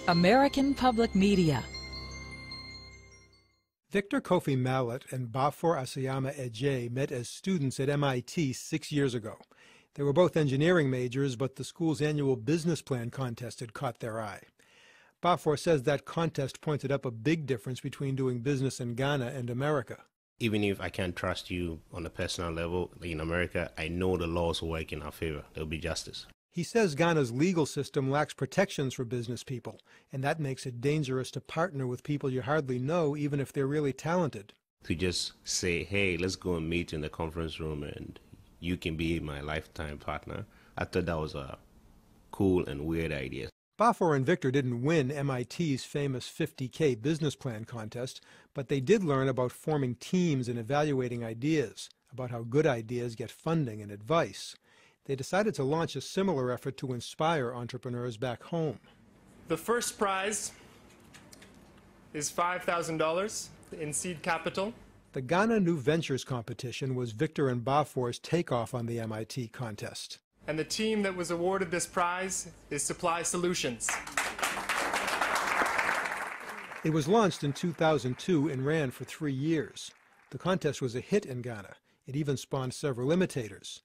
American Public Media. Victor Kofi Mallet and Bafor Asayama Eje met as students at MIT 6 years ago. They were both engineering majors, but the school's annual business plan contest had caught their eye. Bafor says that contest pointed up a big difference between doing business in Ghana and America. Even if I can't trust you on a personal level, in America, I know the laws will work in our favor. There will be justice. He says Ghana's legal system lacks protections for business people, and that makes it dangerous to partner with people you hardly know, even if they're really talented. To just say, hey, let's go and meet in the conference room and you can be my lifetime partner, I thought that was a cool and weird idea. Bafor and Victor didn't win MIT's famous 50K business plan contest, but they did learn about forming teams and evaluating ideas, about how good ideas get funding and advice. They decided to launch a similar effort to inspire entrepreneurs back home. The first prize is $5,000 in seed capital. The Ghana New Ventures competition was Victor and Bafor's takeoff on the MIT contest. And the team that was awarded this prize is Supply Solutions. It was launched in 2002 and ran for 3 years. The contest was a hit in Ghana. It even spawned several imitators.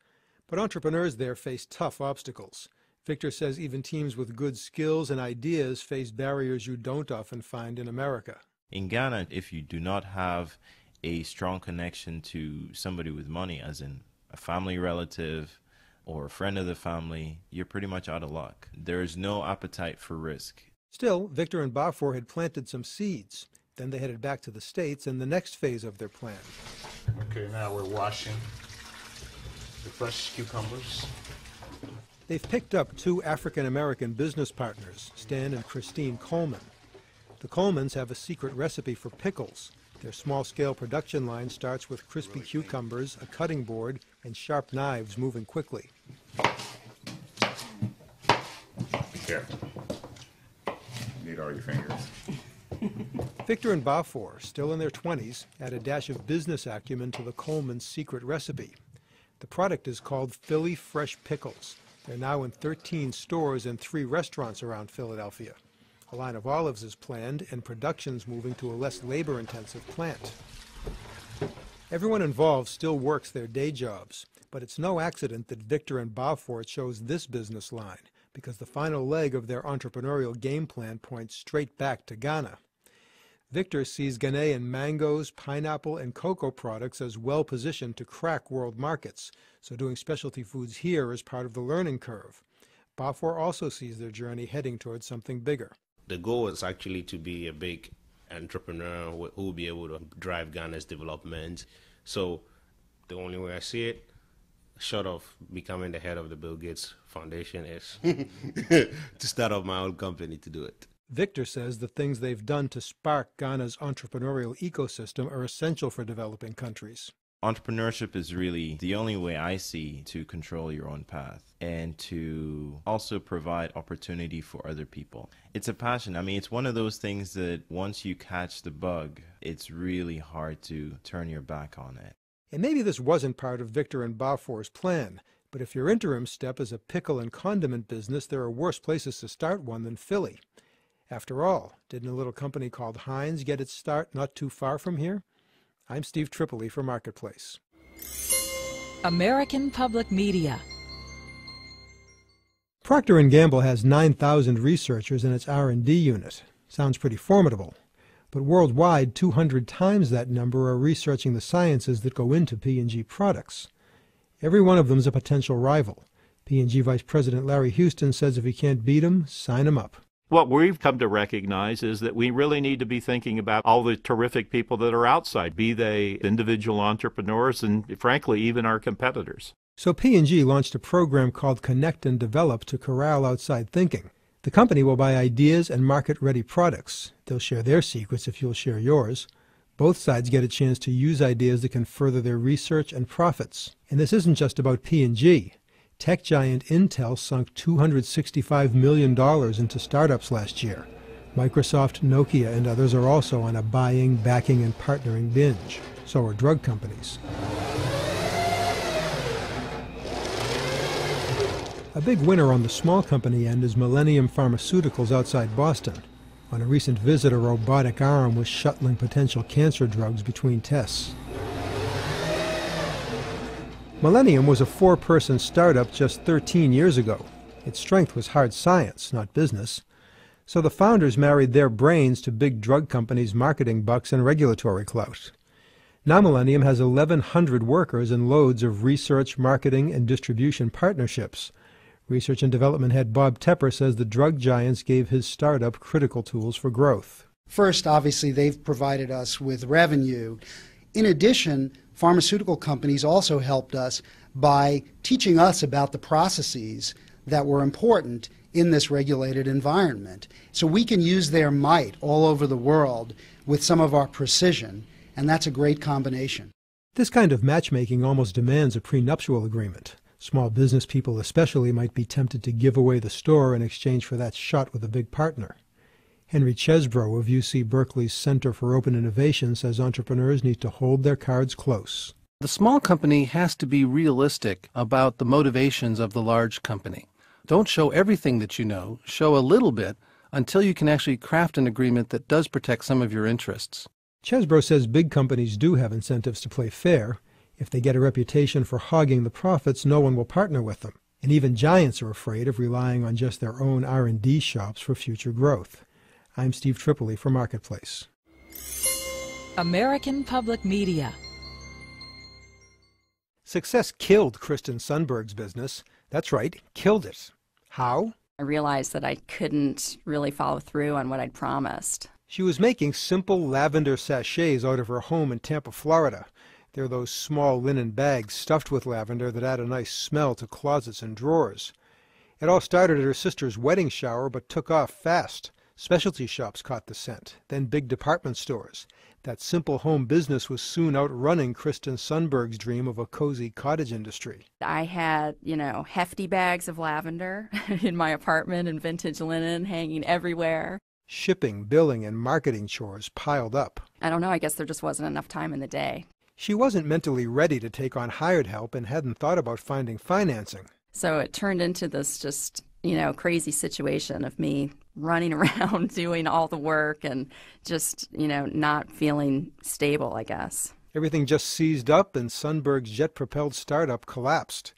But entrepreneurs there face tough obstacles. Victor says even teams with good skills and ideas face barriers you don't often find in America. In Ghana, if you do not have a strong connection to somebody with money, as in a family relative or a friend of the family, you're pretty much out of luck. There is no appetite for risk. Still, Victor and Bafor had planted some seeds. Then they headed back to the States in the next phase of their plan. Okay, now we're washing the fresh cucumbers. They've picked up 2 African-American business partners, Stan and Christine Coleman. The Colemans have a secret recipe for pickles. Their small-scale production line starts with crispy cucumbers, a cutting board, and sharp knives moving quickly. Be careful. You need all your fingers. Victor and Bafor, still in their 20s, add a dash of business acumen to the Coleman's secret recipe. The product is called Philly Fresh Pickles. They're now in 13 stores and 3 restaurants around Philadelphia. A line of olives is planned, and production's moving to a less labor-intensive plant. Everyone involved still works their day jobs, but it's no accident that Victor and Bafor chose this business line, because the final leg of their entrepreneurial game plan points straight back to Ghana. Victor sees Ghanaian mangoes, pineapple, and cocoa products as well-positioned to crack world markets, so doing specialty foods here is part of the learning curve. Bafor also sees their journey heading towards something bigger. The goal is actually to be a big entrepreneur who will be able to drive Ghana's development. So the only way I see it, short of becoming the head of the Bill Gates Foundation, is to start up my own company to do it. Victor says the things they've done to spark Ghana's entrepreneurial ecosystem are essential for developing countries. Entrepreneurship is really the only way I see to control your own path and to also provide opportunity for other people. It's a passion. I mean, it's one of those things that once you catch the bug, it's really hard to turn your back on it. And maybe this wasn't part of Victor and Bafor's plan, but if your interim step is a pickle and condiment business, there are worse places to start one than Philly. After all, didn't a little company called Heinz get its start not too far from here? I'm Steve Tripoli for Marketplace. American Public Media. Procter & Gamble has 9,000 researchers in its R&D unit. Sounds pretty formidable. But worldwide, 200 times that number are researching the sciences that go into P&G products. Every one of them is a potential rival. P&G Vice President Larry Houston says if you can't beat them, sign them up. What we've come to recognize is that we really need to be thinking about all the terrific people that are outside, be they individual entrepreneurs and, frankly, even our competitors. So P&G launched a program called Connect and Develop to corral outside thinking. The company will buy ideas and market-ready products. They'll share their secrets if you'll share yours. Both sides get a chance to use ideas that can further their research and profits. And this isn't just about P&G. Tech giant Intel sunk $265 million into startups last year. Microsoft, Nokia, and others are also on a buying, backing, and partnering binge. So are drug companies. A big winner on the small company end is Millennium Pharmaceuticals outside Boston. On a recent visit, a robotic arm was shuttling potential cancer drugs between tests. Millennium was a 4-person startup just 13 years ago. Its strength was hard science, not business. So the founders married their brains to big drug companies' marketing bucks and regulatory clout. Now Millennium has 1,100 workers and loads of research, marketing, and distribution partnerships. Research and development head Bob Tepper says the drug giants gave his startup critical tools for growth. First, obviously, they've provided us with revenue. In addition, pharmaceutical companies also helped us by teaching us about the processes that were important in this regulated environment. So we can use their might all over the world with some of our precision, and that's a great combination. This kind of matchmaking almost demands a prenuptial agreement. Small business people especially might be tempted to give away the store in exchange for that shot with a big partner. Henry Chesbrough of UC Berkeley's Center for Open Innovation says entrepreneurs need to hold their cards close. The small company has to be realistic about the motivations of the large company. Don't show everything that you know, show a little bit until you can actually craft an agreement that does protect some of your interests. Chesbrough says big companies do have incentives to play fair. If they get a reputation for hogging the profits, no one will partner with them. And even giants are afraid of relying on just their own R&D shops for future growth. I'm Steve Tripoli for Marketplace. American Public Media. Success killed Kristen Sundberg's business. That's right, killed it. How? I realized that I couldn't really follow through on what I'd promised. She was making simple lavender sachets out of her home in Tampa, Florida. They're those small linen bags stuffed with lavender that add a nice smell to closets and drawers. It all started at her sister's wedding shower, but took off fast. Specialty shops caught the scent, then big department stores. That simple home business was soon outrunning Kristen Sundberg's dream of a cozy cottage industry. I had, hefty bags of lavender in my apartment and vintage linen hanging everywhere. Shipping, billing, and marketing chores piled up. I don't know, I guess there just wasn't enough time in the day. She wasn't mentally ready to take on hired help and hadn't thought about finding financing. So it turned into this just, crazy situation of me running around doing all the work and just, not feeling stable, I guess. Everything just seized up and Sundberg's jet-propelled startup collapsed.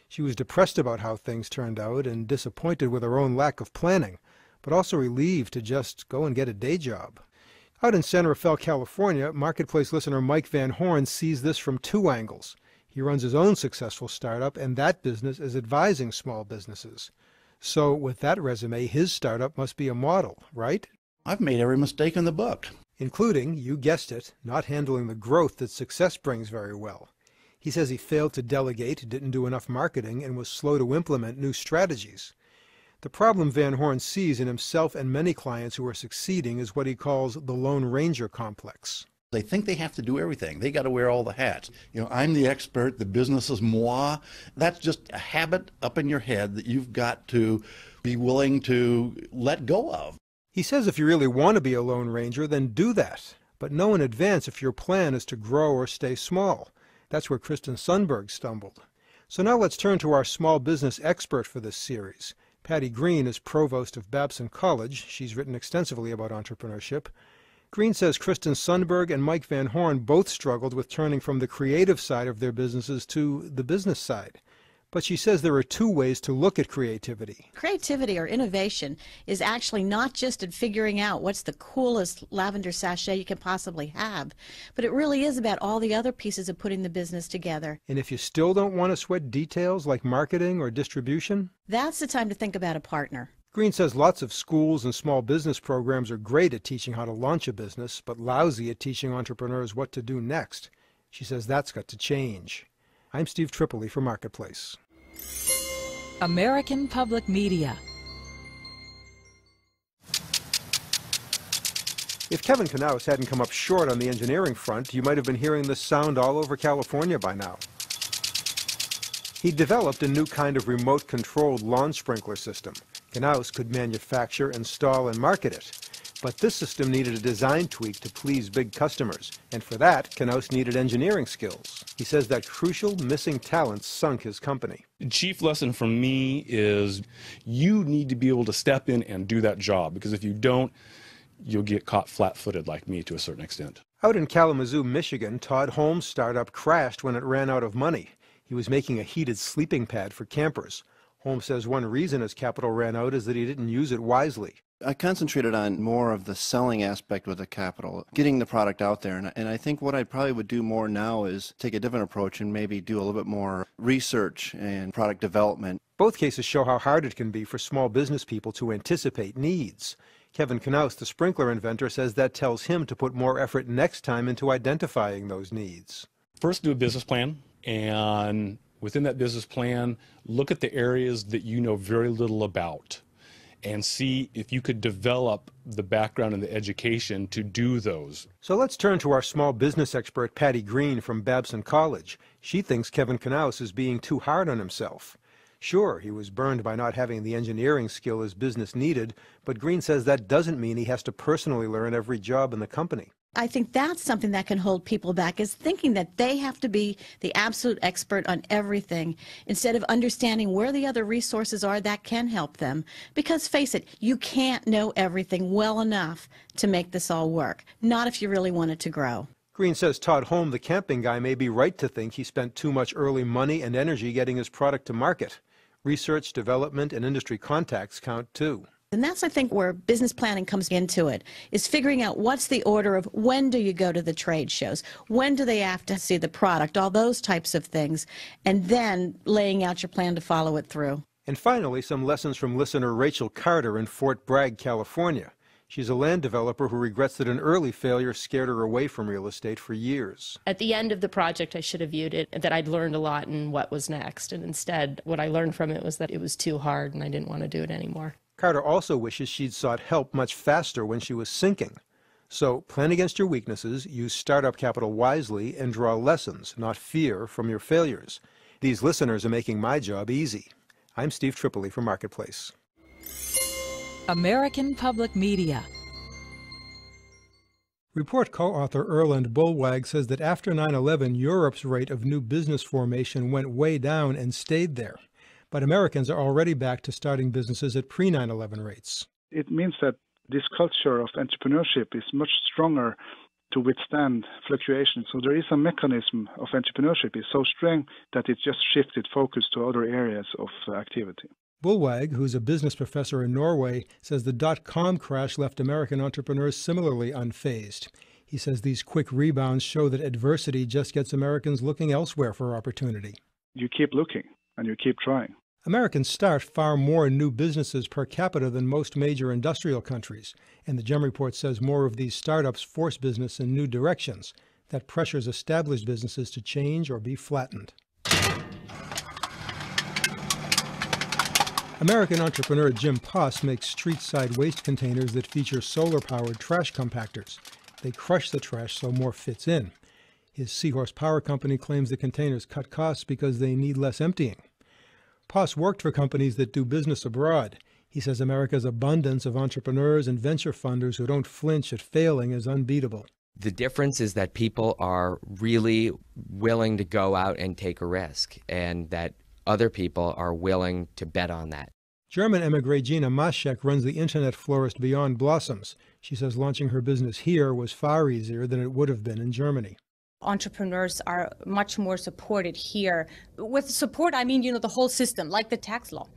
She was depressed about how things turned out and disappointed with her own lack of planning, but also relieved to just go and get a day job. Out in San Rafael, California, Marketplace listener Mike Van Horn sees this from two angles. He runs his own successful startup, and that business is advising small businesses. So with that resume, his startup must be a model, right? I've made every mistake in the book. Including, you guessed it, not handling the growth that success brings very well. He says he failed to delegate, didn't do enough marketing, and was slow to implement new strategies. The problem Van Horn sees in himself and many clients who are succeeding is what he calls the Lone Ranger complex. They think they have to do everything. They got to wear all the hats. I'm the expert, the business is moi. That's just a habit up in your head that you've got to be willing to let go of. He says if you really want to be a Lone Ranger, then do that. But know in advance if your plan is to grow or stay small. That's where Kristen Sundberg stumbled. So now let's turn to our small business expert for this series. Patty Green is provost of Babson College. She's written extensively about entrepreneurship. Green says Kristen Sundberg and Mike Van Horn both struggled with turning from the creative side of their businesses to the business side. But she says there are two ways to look at creativity. Creativity or innovation is actually not just in figuring out what's the coolest lavender sachet you can possibly have, but it really is about all the other pieces of putting the business together. And if you still don't want to sweat details like marketing or distribution, that's the time to think about a partner. Green says lots of schools and small business programs are great at teaching how to launch a business, but lousy at teaching entrepreneurs what to do next. She says that's got to change. I'm Steve Tripoli for Marketplace. American Public Media. If Kevin Knaus hadn't come up short on the engineering front, you might have been hearing this sound all over California by now. He developed a new kind of remote-controlled lawn sprinkler system. Knaus could manufacture, install, and market it. But this system needed a design tweak to please big customers, and for that, Knaus needed engineering skills. He says that crucial missing talent sunk his company. The chief lesson from me is you need to be able to step in and do that job, because if you don't, you'll get caught flat-footed like me to a certain extent. Out in Kalamazoo, Michigan, Todd Holmes' startup crashed when it ran out of money. He was making a heated sleeping pad for campers. Holmes says one reason his capital ran out is that he didn't use it wisely. I concentrated on more of the selling aspect with the capital, getting the product out there. And I think what I probably would do more now is take a different approach and maybe do a little bit more research and product development. Both cases show how hard it can be for small business people to anticipate needs. Kevin Knaus, the sprinkler inventor, says that tells him to put more effort next time into identifying those needs. First, do a business plan, and within that business plan, look at the areas that you know very little about and see if you could develop the background and the education to do those. So let's turn to our small business expert, Patty Green from Babson College. She thinks Kevin Knaus is being too hard on himself. Sure, he was burned by not having the engineering skill his business needed, but Green says that doesn't mean he has to personally learn every job in the company. I think that's something that can hold people back, is thinking that they have to be the absolute expert on everything instead of understanding where the other resources are that can help them. Because face it, you can't know everything well enough to make this all work, not if you really want it to grow. Green says Todd Holm, the camping guy, may be right to think he spent too much early money and energy getting his product to market. Research, development, and industry contacts count too. And that's, I think, where business planning comes into it, is figuring out what's the order of when do you go to the trade shows, when do they have to see the product, all those types of things, and then laying out your plan to follow it through. And finally, some lessons from listener Rachel Carter in Fort Bragg, California. She's a land developer who regrets that an early failure scared her away from real estate for years. At the end of the project, I should have viewed it that I'd learned a lot and what was next. And instead, what I learned from it was that it was too hard and I didn't want to do it anymore. Carter also wishes she'd sought help much faster when she was sinking. So plan against your weaknesses, use startup capital wisely, and draw lessons, not fear, from your failures. These listeners are making my job easy. I'm Steve Tripoli for Marketplace. American Public Media. Report co-author Erland Bullwag says that after 9/11, Europe's rate of new business formation went way down and stayed there. But Americans are already back to starting businesses at pre-9/11 rates. It means that this culture of entrepreneurship is much stronger to withstand fluctuations. So there is a mechanism of entrepreneurship is so strong that it just shifted focus to other areas of activity. Bullwag, who's a business professor in Norway, says the dot-com crash left American entrepreneurs similarly unfazed. He says these quick rebounds show that adversity just gets Americans looking elsewhere for opportunity. You keep looking and you keep trying. Americans start far more new businesses per capita than most major industrial countries, and the GEM report says more of these startups force business in new directions. That pressures established businesses to change or be flattened. American entrepreneur Jim Poss makes street-side waste containers that feature solar-powered trash compactors. They crush the trash so more fits in. His Seahorse Power Company claims the containers cut costs because they need less emptying. Poss worked for companies that do business abroad. He says America's abundance of entrepreneurs and venture funders who don't flinch at failing is unbeatable. The difference is that people are really willing to go out and take a risk, and that other people are willing to bet on that. German emigre Gina Maschek runs the internet florist Beyond Blossoms. She says launching her business here was far easier than it would have been in Germany. Entrepreneurs are much more supported here. With support, I mean, the whole system, like the tax law.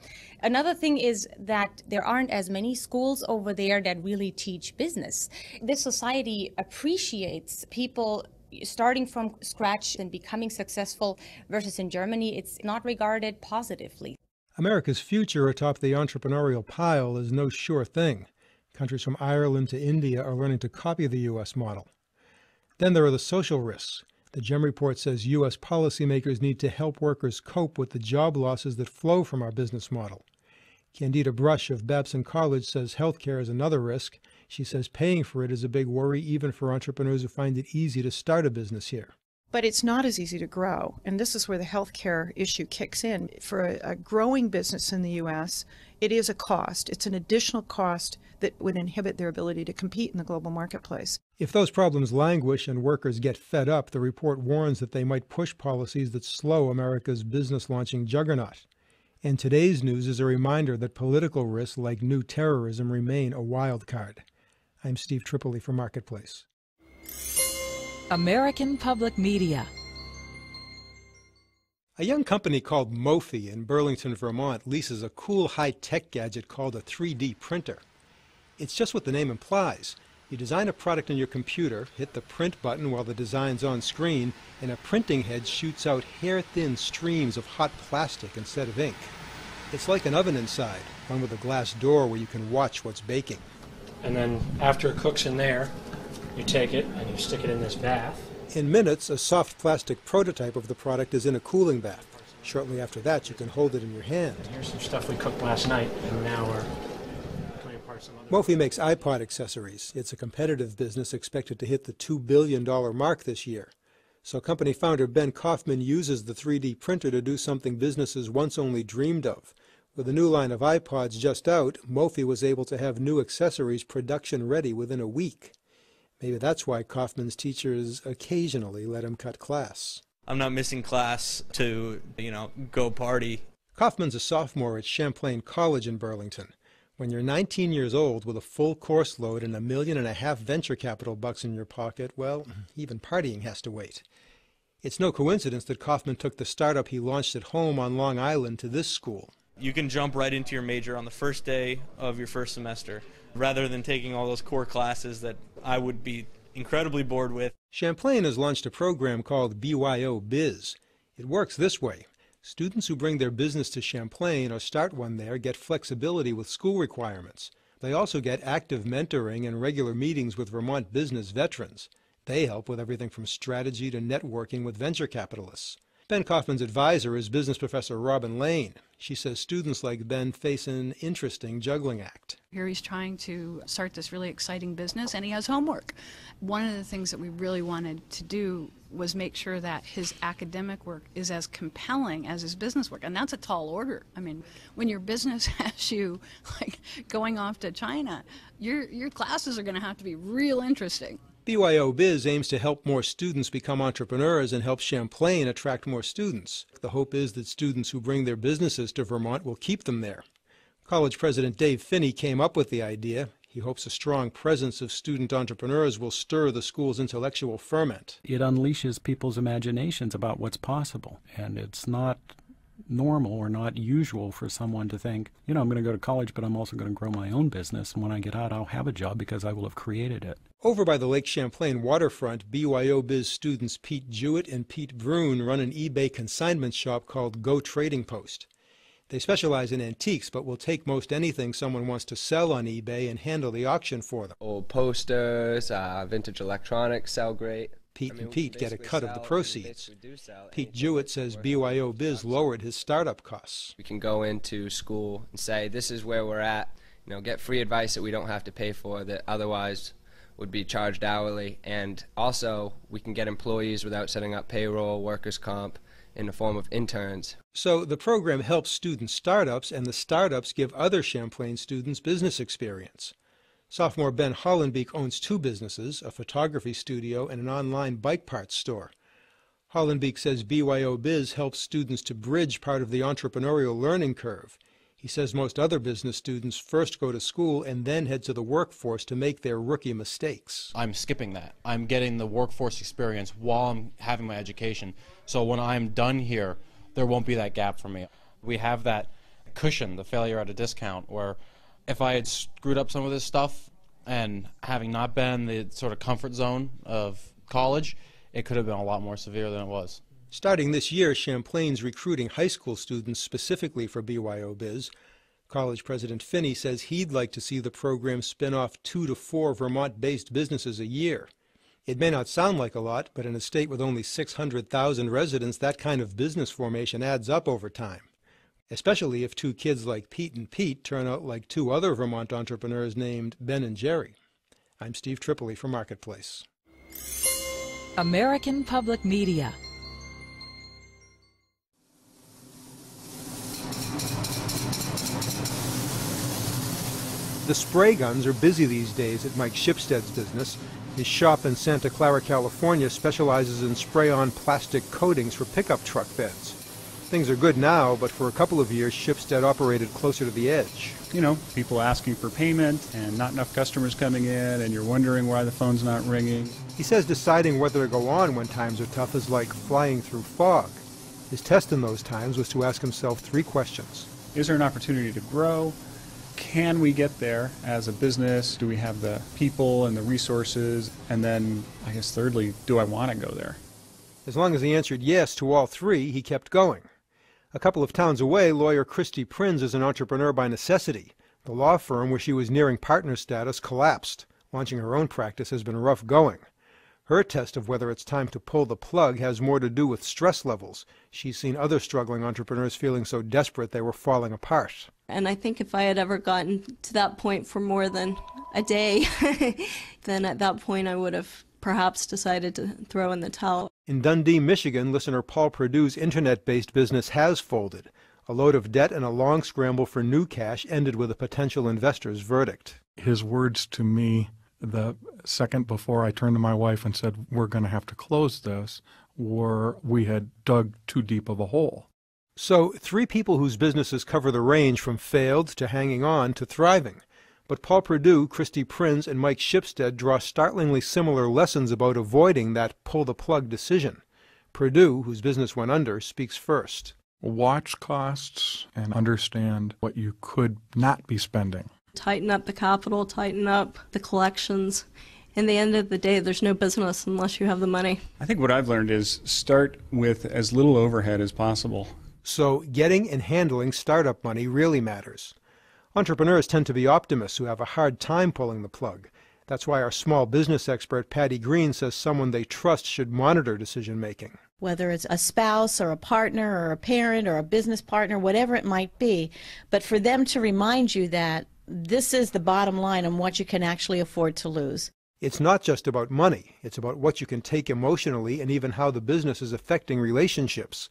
Another thing is that there aren't as many schools over there that really teach business. This society appreciates people starting from scratch and becoming successful, versus in Germany, it's not regarded positively. America's future atop the entrepreneurial pile is no sure thing. Countries from Ireland to India are learning to copy the U.S. model. Then there are the social risks. The GEM report says U.S. policymakers need to help workers cope with the job losses that flow from our business model. Candida Brush of Babson College says healthcare is another risk. She says paying for it is a big worry even for entrepreneurs who find it easy to start a business here. But it's not as easy to grow, and this is where the healthcare issue kicks in. For a growing business in the U.S., it is a cost. It's an additional cost that would inhibit their ability to compete in the global marketplace. If those problems languish and workers get fed up, the report warns that they might push policies that slow America's business launching juggernaut. And today's news is a reminder that political risks like new terrorism remain a wild card. I'm Steve Tripoli for Marketplace. American Public Media. A young company called Mophie in Burlington, Vermont leases a cool high-tech gadget called a 3D printer. It's just what the name implies. You design a product on your computer, hit the print button while the design's on screen, and a printing head shoots out hair-thin streams of hot plastic instead of ink. It's like an oven inside, one with a glass door where you can watch what's baking. And then after it cooks in there, you take it and you stick it in this bath. In minutes, a soft plastic prototype of the product is in a cooling bath. Shortly after that, you can hold it in your hand. And here's some stuff we cooked last night, and now we're putting apart some other. Mophie makes iPod accessories. It's a competitive business expected to hit the $2 billion mark this year. So company founder Ben Kaufman uses the 3D printer to do something businesses once only dreamed of. With a new line of iPods just out, Mophie was able to have new accessories production ready within a week. Maybe that's why Kaufman's teachers occasionally let him cut class. I'm not missing class to, go party. Kaufman's a sophomore at Champlain College in Burlington. When you're 19 years old with a full course load and $1.5 million venture capital bucks in your pocket, well, even partying has to wait. It's no coincidence that Kaufman took the startup he launched at home on Long Island to this school. You can jump right into your major on the first day of your first semester, rather than taking all those core classes that I would be incredibly bored with. Champlain has launched a program called BYO Biz. It works this way. Students who bring their business to Champlain or start one there get flexibility with school requirements. They also get active mentoring and regular meetings with Vermont business veterans. They help with everything from strategy to networking with venture capitalists. Ben Kaufman's advisor is business professor Robin Lane. She says students like Ben face an interesting juggling act. Here he's trying to start this really exciting business, and he has homework. One of the things that we really wanted to do was make sure that his academic work is as compelling as his business work, and that's a tall order. I mean, when your business has you going off to China, your classes are going to have to be real interesting. BYO Biz aims to help more students become entrepreneurs and help Champlain attract more students. The hope is that students who bring their businesses to Vermont will keep them there. College President Dave Finney came up with the idea. He hopes a strong presence of student entrepreneurs will stir the school's intellectual ferment. It unleashes people's imaginations about what's possible, and it's not normal or not usual for someone to think, I'm going to go to college, but I'm also going to grow my own business, and when I get out, I'll have a job because I will have created it. Over by the Lake Champlain waterfront, BYO Biz students Pete Jewett and Pete Brune run an eBay consignment shop called Go Trading Post. They specialize in antiques, but will take most anything someone wants to sell on eBay and handle the auction for them. Old posters, vintage electronics sell great. Pete get a cut of the proceeds. Pete Jewett says BYO Biz lowered his startup costs. We can go into school and say, this is where we're at, get free advice that we don't have to pay for that otherwise would be charged hourly, and also we can get employees without setting up payroll, workers' comp, in the form of interns. So the program helps student startups, and the startups give other Champlain students business experience. Sophomore Ben Hollenbeek owns 2 businesses, a photography studio and an online bike parts store. Hollenbeek says BYO Biz helps students to bridge part of the entrepreneurial learning curve. He says most other business students first go to school and then head to the workforce to make their rookie mistakes. I'm skipping that. I'm getting the workforce experience while I'm having my education. So when I'm done here, there won't be that gap for me. We have that cushion, the failure at a discount, where if I had screwed up some of this stuff and having not been the sort of comfort zone of college, it could have been a lot more severe than it was. Starting this year, Champlain's recruiting high school students specifically for BYO Biz. College President Finney says he'd like to see the program spin off 2 to 4 Vermont-based businesses a year. It may not sound like a lot, but in a state with only 600,000 residents, that kind of business formation adds up over time. Especially if 2 kids like Pete and Pete turn out like 2 other Vermont entrepreneurs named Ben and Jerry. I'm Steve Tripoli for Marketplace. American Public Media. The spray guns are busy these days at Mike Shipstead's business. His shop in Santa Clara, California specializes in spray-on plastic coatings for pickup truck beds. Things are good now, but for a couple of years, Shipstead operated closer to the edge. You know, people asking for payment and not enough customers coming in, and you're wondering why the phone's not ringing. He says deciding whether to go on when times are tough is like flying through fog. His test in those times was to ask himself 3 questions. Is there an opportunity to grow? Can we get there as a business? Do we have the people and the resources? And then, I guess thirdly, do I want to go there? As long as he answered yes to all 3, he kept going. A couple of towns away, lawyer Christy Prinz is an entrepreneur by necessity. The law firm where she was nearing partner status collapsed. Launching her own practice has been rough going. Her test of whether it's time to pull the plug has more to do with stress levels. She's seen other struggling entrepreneurs feeling so desperate they were falling apart. And I think if I had ever gotten to that point for more than a day, then at that point I would have perhaps decided to throw in the towel. In Dundee, Michigan, listener Paul Perdue's internet-based business has folded. A load of debt and a long scramble for new cash ended with a potential investor's verdict. His words to me the second before I turned to my wife and said, we're going to have to close this, were we had dug too deep of a hole. So 3 people whose businesses cover the range from failed to hanging on to thriving. But Paul Perdue, Christy Prinz, and Mike Shipstead draw startlingly similar lessons about avoiding that pull-the-plug decision. Perdue, whose business went under, speaks first. Watch costs and understand what you could not be spending. Tighten up the capital, tighten up the collections. In the end of the day, there's no business unless you have the money. I think what I've learned is start with as little overhead as possible. So getting and handling startup money really matters. Entrepreneurs tend to be optimists who have a hard time pulling the plug. That's why our small business expert Patty Green says someone they trust should monitor decision-making. Whether it's a spouse or a partner or a parent or a business partner, whatever it might be, but for them to remind you that this is the bottom line on what you can actually afford to lose. It's not just about money. It's about what you can take emotionally and even how the business is affecting relationships.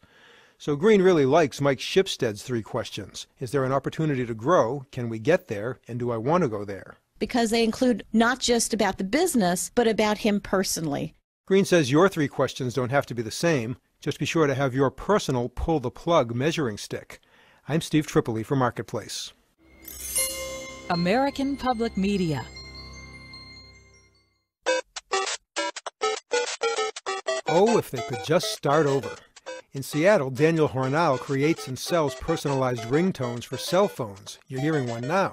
So Green really likes Mike Shipstead's 3 questions. Is there an opportunity to grow? Can we get there? And do I want to go there? Because they include not just about the business, but about him personally. Green says your 3 questions don't have to be the same. Just be sure to have your personal pull-the-plug measuring stick. I'm Steve Tripoli for Marketplace. American Public Media. Oh, if they could just start over. In Seattle, Daniel Hornal creates and sells personalized ringtones for cell phones. You're hearing one now.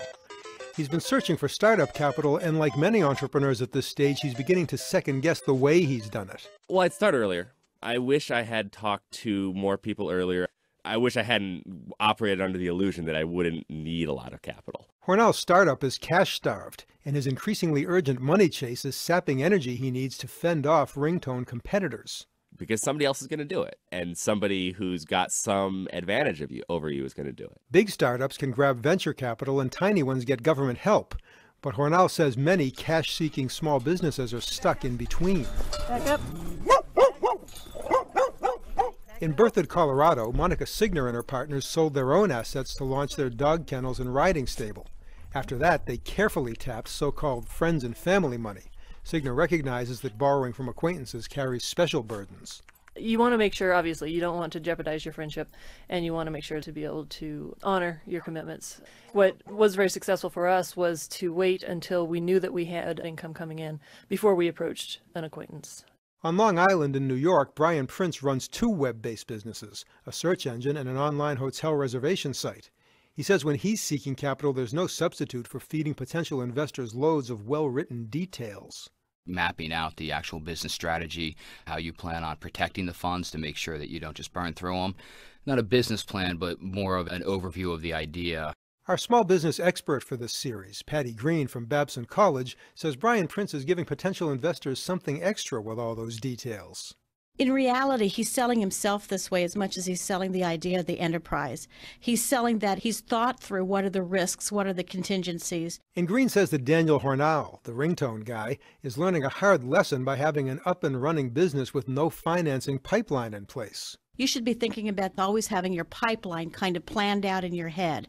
He's been searching for startup capital, and like many entrepreneurs at this stage, he's beginning to second-guess the way he's done it. Well, I'd start earlier. I wish I had talked to more people earlier. I wish I hadn't operated under the illusion that I wouldn't need a lot of capital. Hornal's startup is cash-starved, and his increasingly urgent money chase is sapping energy he needs to fend off ringtone competitors. Because somebody else is going to do it, and somebody who's got some advantage over you is going to do it. Big startups can grab venture capital, and tiny ones get government help. But Hornal says many cash-seeking small businesses are stuck in between. Back up. In Berthoud, Colorado, Monica Signer and her partners sold their own assets to launch their dog kennels and riding stable. After that, they carefully tapped so-called friends and family money. Signer recognizes that borrowing from acquaintances carries special burdens. You want to make sure, obviously, you don't want to jeopardize your friendship, and you want to make sure to be able to honor your commitments. What was very successful for us was to wait until we knew that we had income coming in before we approached an acquaintance. On Long Island in New York, Brian Prince runs 2 web-based businesses, a search engine and an online hotel reservation site. He says when he's seeking capital, there's no substitute for feeding potential investors loads of well-written details. Mapping out the actual business strategy, how you plan on protecting the funds to make sure that you don't just burn through them. Not a business plan, but more of an overview of the idea. Our small business expert for this series, Patty Green from Babson College, says Brian Prince is giving potential investors something extra with all those details. In reality, he's selling himself this way as much as he's selling the idea of the enterprise. He's selling that he's thought through what are the risks, what are the contingencies. And Green says that Daniel Hornal, the ringtone guy, is learning a hard lesson by having an up-and-running business with no financing pipeline in place. You should be thinking about always having your pipeline kind of planned out in your head.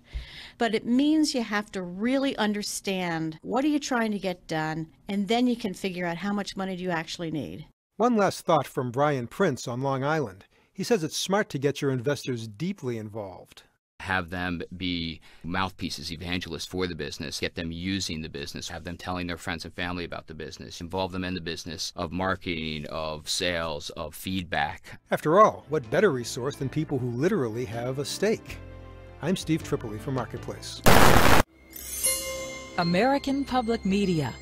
But it means you have to really understand what are you trying to get done, and then you can figure out how much money do you actually need. One last thought from Brian Prince on Long Island. He says it's smart to get your investors deeply involved. Have them be mouthpieces, evangelists for the business, get them using the business, have them telling their friends and family about the business, involve them in the business of marketing, of sales, of feedback. After all, what better resource than people who literally have a stake? I'm Steve Tripoli for Marketplace. American Public Media.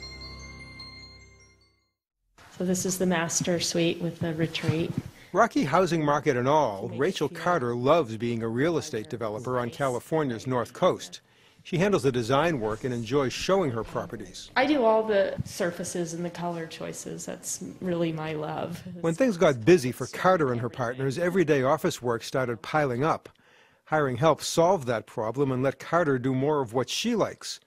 So this is the master suite with the retreat. Rocky housing market and all, Rachel Carter loves being a real estate developer on California's North Coast. She handles the design work and enjoys showing her properties. I do all the surfaces and the color choices. That's really my love. When things got busy for Carter and her partners, everyday office work started piling up. Hiring help solved that problem and let Carter do more of what she likes.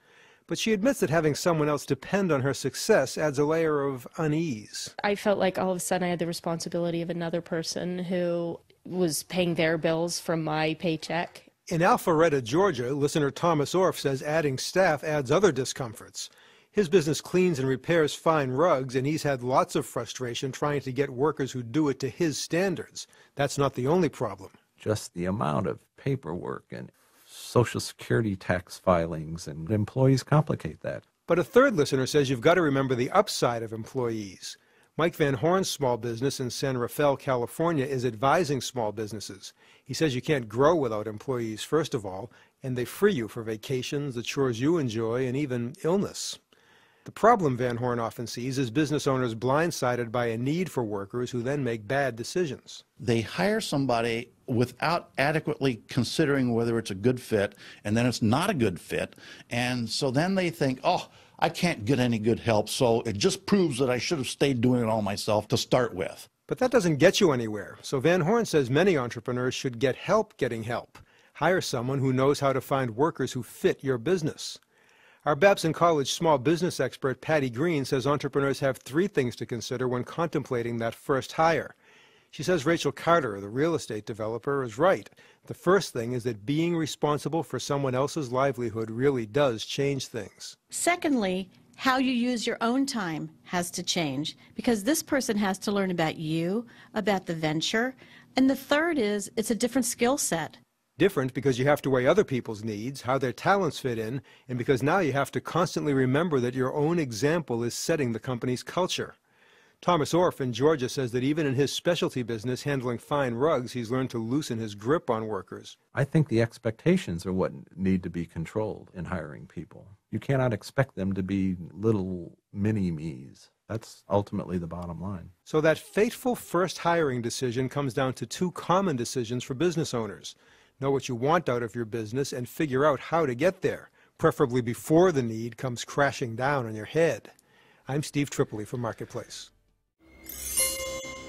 But she admits that having someone else depend on her success adds a layer of unease. I felt like all of a sudden I had the responsibility of another person who was paying their bills from my paycheck. In Alpharetta, Georgia, listener Thomas Orff says adding staff adds other discomforts. His business cleans and repairs fine rugs, and he's had lots of frustration trying to get workers who do it to his standards. That's not the only problem. Just the amount of paperwork and Social Security tax filings, and employees complicate that. But a third listener says you've got to remember the upside of employees. Mike Van Horn's small business in San Rafael, California, is advising small businesses. He says you can't grow without employees, first of all, and they free you for vacations, the chores you enjoy, and even illness. The problem Van Horn often sees is business owners blindsided by a need for workers who then make bad decisions. They hire somebody without adequately considering whether it's a good fit, and then it's not a good fit. And so then they think, oh, I can't get any good help, so it just proves that I should have stayed doing it all myself to start with. But that doesn't get you anywhere. So Van Horn says many entrepreneurs should get help getting help. Hire someone who knows how to find workers who fit your business. Our Babson College small business expert Patty Green says entrepreneurs have 3 things to consider when contemplating that first hire. She says Rachel Carter, the real estate developer, is right. The first thing is that being responsible for someone else's livelihood really does change things. Secondly, how you use your own time has to change, because this person has to learn about you, about the venture. And the third is it's a different skill set. Different because you have to weigh other people's needs, how their talents fit in, and because now you have to constantly remember that your own example is setting the company's culture. Thomas Orff in Georgia says that even in his specialty business handling fine rugs, he's learned to loosen his grip on workers. I think the expectations are what need to be controlled in hiring people. You cannot expect them to be little mini-me's. That's ultimately the bottom line. So that fateful first hiring decision comes down to 2 common decisions for business owners. Know what you want out of your business and figure out how to get there, preferably before the need comes crashing down on your head. I'm Steve Tripoli for Marketplace.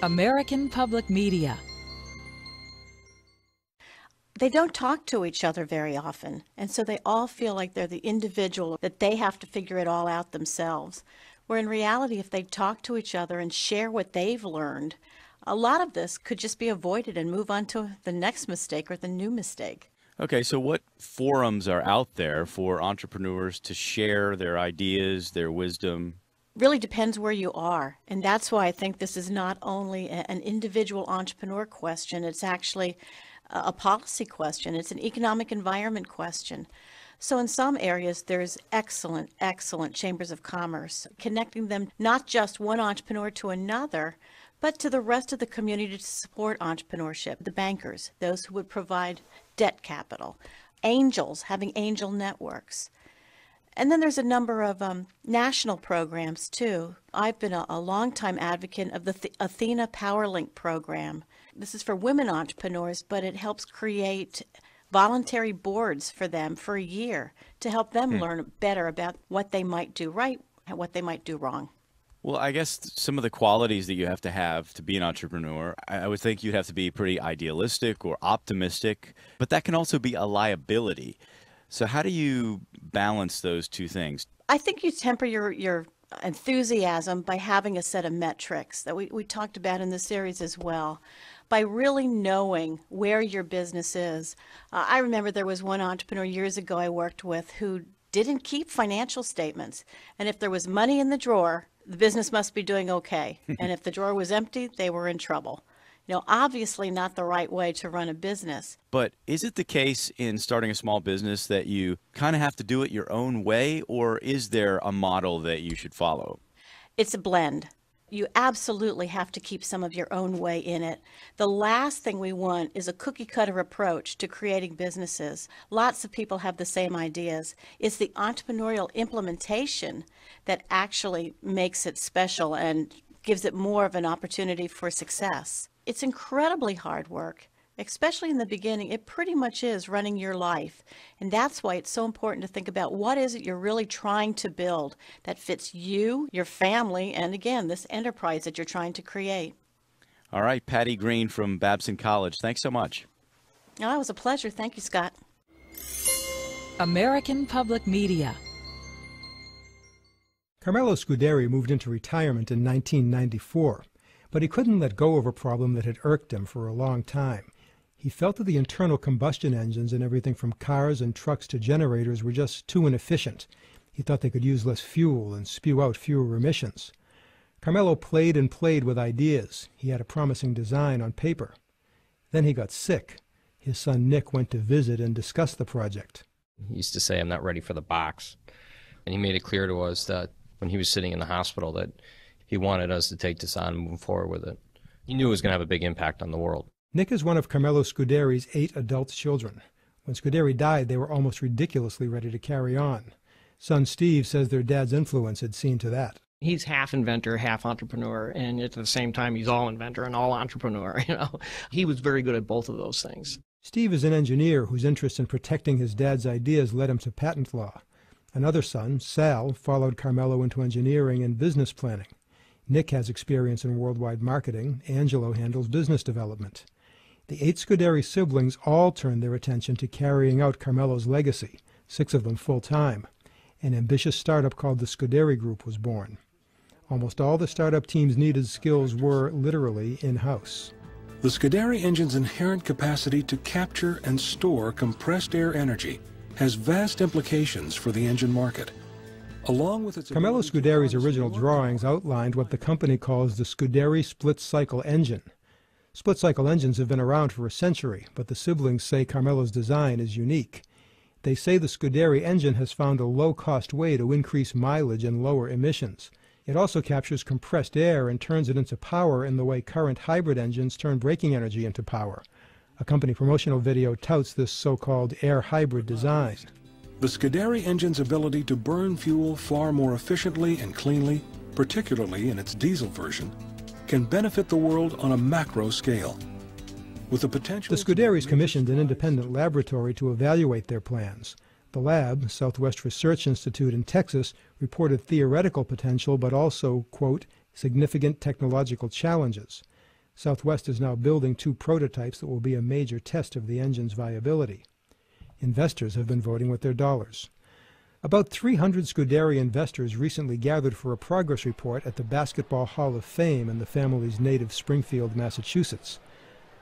American Public Media. They don't talk to each other very often, and so they all feel like they're the individual, that they have to figure it all out themselves. Where in reality, if they talk to each other and share what they've learned, a lot of this could just be avoided and move on to the next mistake or the new mistake. Okay, so what forums are out there for entrepreneurs to share their ideas, their wisdom? Really depends where you are, and that's why I think this is not only an individual entrepreneur question, it's actually a policy question. It's an economic environment question. So in some areas, there's excellent chambers of commerce, connecting them not just one entrepreneur to another, but to the rest of the community to support entrepreneurship. The bankers, those who would provide debt capital, angels, having angel networks. And then there's a number of national programs too. I've been a longtime advocate of the Athena PowerLink program. This is for women entrepreneurs, but it helps create voluntary boards for them for a year to help them learn better about what they might do right and what they might do wrong. Well, I guess some of the qualities that you have to be an entrepreneur, I would think you'd have to be pretty idealistic or optimistic, but that can also be a liability. So how do you balance those 2 things? I think you temper your enthusiasm by having a set of metrics that we talked about in the series as well, by really knowing where your business is. I remember there was one entrepreneur years ago I worked with who didn't keep financial statements, and if there was money in the drawer, the business must be doing okay. And if the drawer was empty, they were in trouble. Obviously not the right way to run a business. But is it the case in starting a small business that you kind of have to do it your own way, or is there a model that you should follow? It's a blend. You absolutely have to keep some of your own way in it. The last thing we want is a cookie-cutter approach to creating businesses. Lots of people have the same ideas. It's the entrepreneurial implementation that actually makes it special and gives it more of an opportunity for success. It's incredibly hard work, especially in the beginning. It pretty much is running your life. And that's why it's so important to think about what is it you're really trying to build that fits you, your family, and again, this enterprise that you're trying to create. All right, Patty Green from Babson College. Thanks so much. Oh, it was a pleasure. Thank you, Scott. American Public Media. Carmelo Scuderi moved into retirement in 1994, but he couldn't let go of a problem that had irked him for a long time. He felt that the internal combustion engines in everything from cars and trucks to generators were just too inefficient. He thought they could use less fuel and spew out fewer emissions. Carmelo played and played with ideas. He had a promising design on paper. Then he got sick. His son Nick went to visit and discuss the project. He used to say, "I'm not ready for the box." And he made it clear to us that when he was sitting in the hospital that he wanted us to take this on and move forward with it. He knew it was going to have a big impact on the world. Nick is one of Carmelo Scuderi's 8 adult children. When Scuderi died, they were almost ridiculously ready to carry on. Son Steve says their dad's influence had seen to that. He's half inventor, half entrepreneur, and at the same time he's all inventor and all entrepreneur. He was very good at both of those things. Steve is an engineer whose interest in protecting his dad's ideas led him to patent law. Another son, Sal, followed Carmelo into engineering and business planning. Nick has experience in worldwide marketing. Angelo handles business development. The 8 Scuderi siblings all turned their attention to carrying out Carmelo's legacy, 6 of them full-time. An ambitious startup called the Scuderi Group was born. Almost all the startup team's needed skills were literally in-house. The Scuderi engine's inherent capacity to capture and store compressed air energy has vast implications for the engine market. Along with its Carmelo Scuderi's original drawings outlined what the company calls the Scuderi split-cycle engine. Split-cycle engines have been around for a century, but the siblings say Carmelo's design is unique. They say the Scuderi engine has found a low-cost way to increase mileage and lower emissions. It also captures compressed air and turns it into power in the way current hybrid engines turn braking energy into power. A company promotional video touts this so-called air hybrid design. The Scuderi engine's ability to burn fuel far more efficiently and cleanly, particularly in its diesel version, can benefit the world on a macro scale. With the potential, the Scuderis commissioned an independent laboratory to evaluate their plans. The lab, Southwest Research Institute in Texas, reported theoretical potential but also, quote, significant technological challenges. Southwest is now building 2 prototypes that will be a major test of the engine's viability. Investors have been voting with their dollars. About 300 Scuderi investors recently gathered for a progress report at the Basketball Hall of Fame in the family's native Springfield, Massachusetts.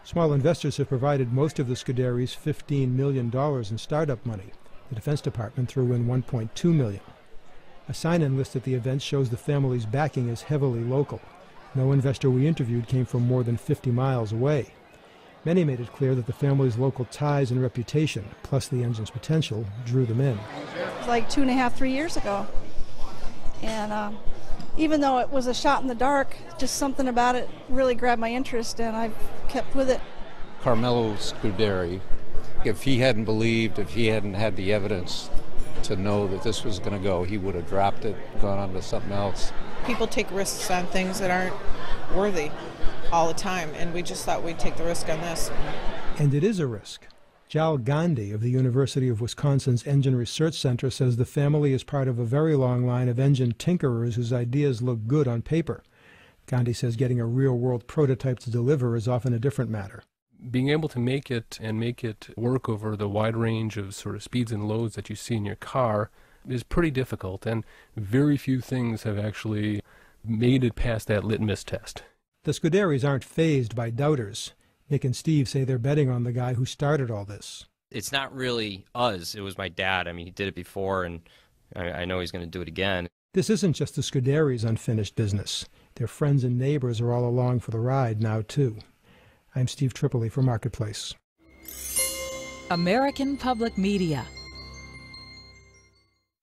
Small investors have provided most of the Scuderis $15 million in startup money. The Defense Department threw in $1.2 million. A sign-in list at the event shows the family's backing is heavily local. No investor we interviewed came from more than 50 miles away. Many made it clear that the family's local ties and reputation, plus the engine's potential, drew them in. It was like 2.5, 3 years ago. And even though it was a shot in the dark, just something about it really grabbed my interest, and I've kept with it. Carmelo Scuderi, if he hadn't believed, if he hadn't had the evidence to know that this was going to go, he would have dropped it, gone on to something else. People take risks on things that aren't worthy all the time, and we just thought we'd take the risk on this. And it is a risk. Jal Gandhi of the University of Wisconsin's Engine Research Center says the family is part of a very long line of engine tinkerers whose ideas look good on paper. Gandhi says getting a real-world prototype to deliver is often a different matter. Being able to make it and make it work over the wide range of sort of speeds and loads that you see in your car is pretty difficult, and very few things have actually made it past that litmus test. The Scuderis aren't fazed by doubters. Nick and Steve say they're betting on the guy who started all this. It's not really us. It was my dad. I mean, he did it before, and I know he's going to do it again. This isn't just the Scuderis' unfinished business. Their friends and neighbors are all along for the ride now, too. I'm Steve Tripoli for Marketplace. American Public Media.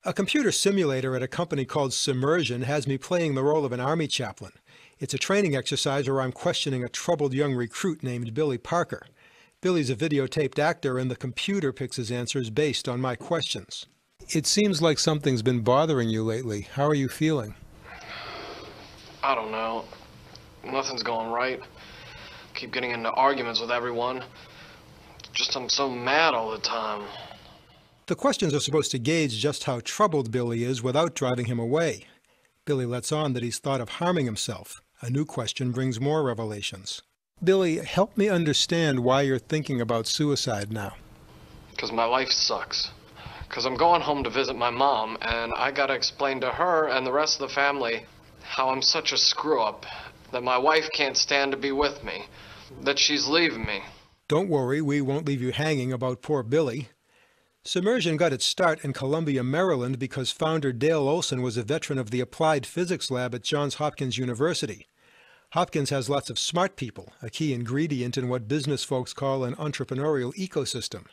A computer simulator at a company called Submersion has me playing the role of an Army chaplain. It's a training exercise where I'm questioning a troubled young recruit named Billy Parker. Billy's a videotaped actor, and the computer picks his answers based on my questions. It seems like something's been bothering you lately. How are you feeling? I don't know. Nothing's going right. Keep getting into arguments with everyone. Just I'm so mad all the time. The questions are supposed to gauge just how troubled Billy is without driving him away. Billy lets on that he's thought of harming himself. A new question brings more revelations. Billy, help me understand why you're thinking about suicide now. Because my life sucks. Because I'm going home to visit my mom, and I gotta explain to her and the rest of the family how I'm such a screw-up, that my wife can't stand to be with me, that she's leaving me. Don't worry, we won't leave you hanging about poor Billy. Submersion got its start in Columbia, Maryland because founder Dale Olson was a veteran of the Applied Physics Lab at Johns Hopkins University. Hopkins has lots of smart people, a key ingredient in what business folks call an entrepreneurial ecosystem.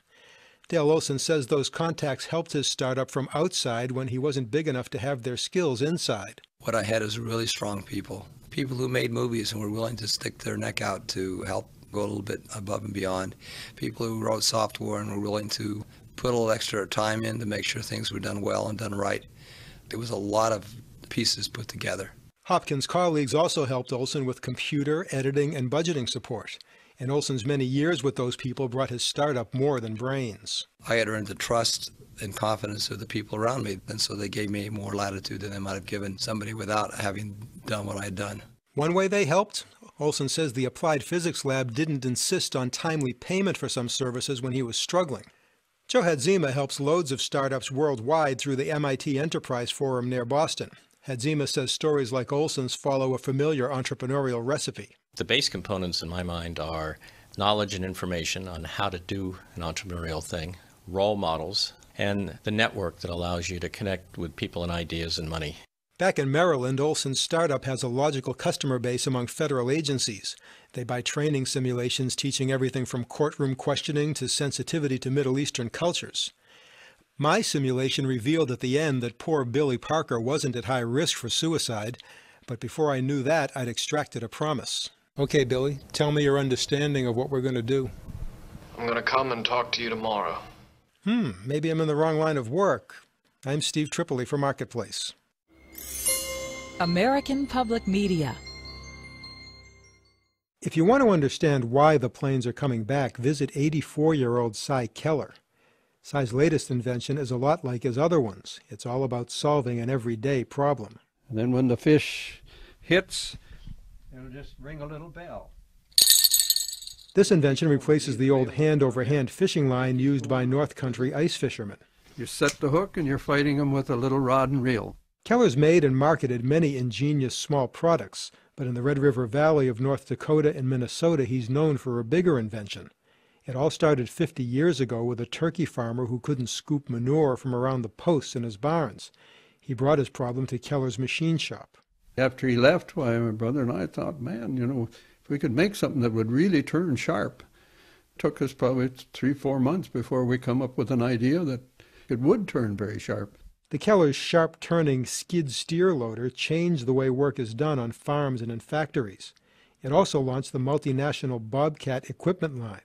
Dale Olson says those contacts helped his startup from outside when he wasn't big enough to have their skills inside. What I had is really strong people who made movies and were willing to stick their neck out to help go a little bit above and beyond, people who wrote software and were willing to put a little extra time in to make sure things were done well and done right. There was a lot of pieces put together. Hopkins colleagues also helped Olson with computer, editing, and budgeting support. And Olson's many years with those people brought his startup more than brains. I had earned the trust and confidence of the people around me, and so they gave me more latitude than they might have given somebody without having done what I had done. One way they helped? Olson says the Applied Physics Lab didn't insist on timely payment for some services when he was struggling. Joe Hadzima helps loads of startups worldwide through the MIT Enterprise Forum near Boston. Hadzima says stories like Olson's follow a familiar entrepreneurial recipe. The base components in my mind are knowledge and information on how to do an entrepreneurial thing, role models, and the network that allows you to connect with people and ideas and money. Back in Maryland, Olson's startup has a logical customer base among federal agencies. They buy training simulations teaching everything from courtroom questioning to sensitivity to Middle Eastern cultures. My simulation revealed at the end that poor Billy Parker wasn't at high risk for suicide, but before I knew that, I'd extracted a promise. Okay, Billy, tell me your understanding of what we're going to do. I'm gonna come and talk to you tomorrow. Maybe I'm in the wrong line of work. I'm Steve Tripoli for Marketplace. American Public Media. If you want to understand why the planes are coming back, visit 84-year-old Cy Keller. Cy's latest invention is a lot like his other ones. It's all about solving an everyday problem. And then when the fish hits, it'll just ring a little bell. This invention replaces the old hand-over-hand fishing line used by North Country ice fishermen. You set the hook and you're fighting them with a little rod and reel. Keller's made and marketed many ingenious small products, but in the Red River Valley of North Dakota and Minnesota, he's known for a bigger invention. It all started 50 years ago with a turkey farmer who couldn't scoop manure from around the posts in his barns. He brought his problem to Keller's machine shop. After he left, my brother and I thought, man, if we could make something that would really turn sharp. It took us probably 3-4 months before we come up with an idea that it would turn very sharp. The Keller's sharp-turning skid steer loader changed the way work is done on farms and in factories. It also launched the multinational Bobcat equipment line.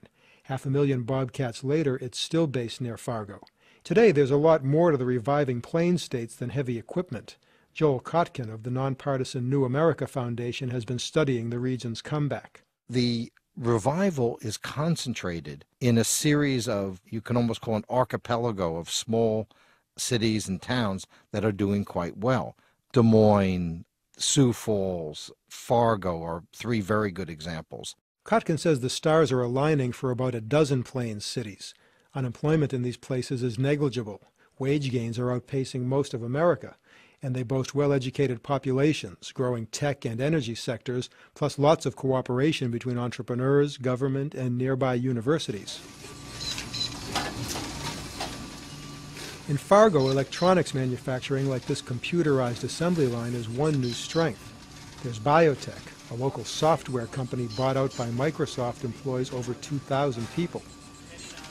500,000 Bobcats later, it's still based near Fargo. Today, there's a lot more to the reviving Plains states than heavy equipment. Joel Kotkin of the nonpartisan New America Foundation has been studying the region's comeback. The revival is concentrated in a series of, you can almost call an archipelago of small cities and towns that are doing quite well. Des Moines, Sioux Falls, Fargo are 3 very good examples. Kotkin says the stars are aligning for about a dozen Plains cities. Unemployment in these places is negligible. Wage gains are outpacing most of America, and they boast well-educated populations, growing tech and energy sectors, plus lots of cooperation between entrepreneurs, government, and nearby universities. In Fargo, electronics manufacturing like this computerized assembly line is one new strength. There's Biotech, a local software company bought out by Microsoft, employs over 2,000 people.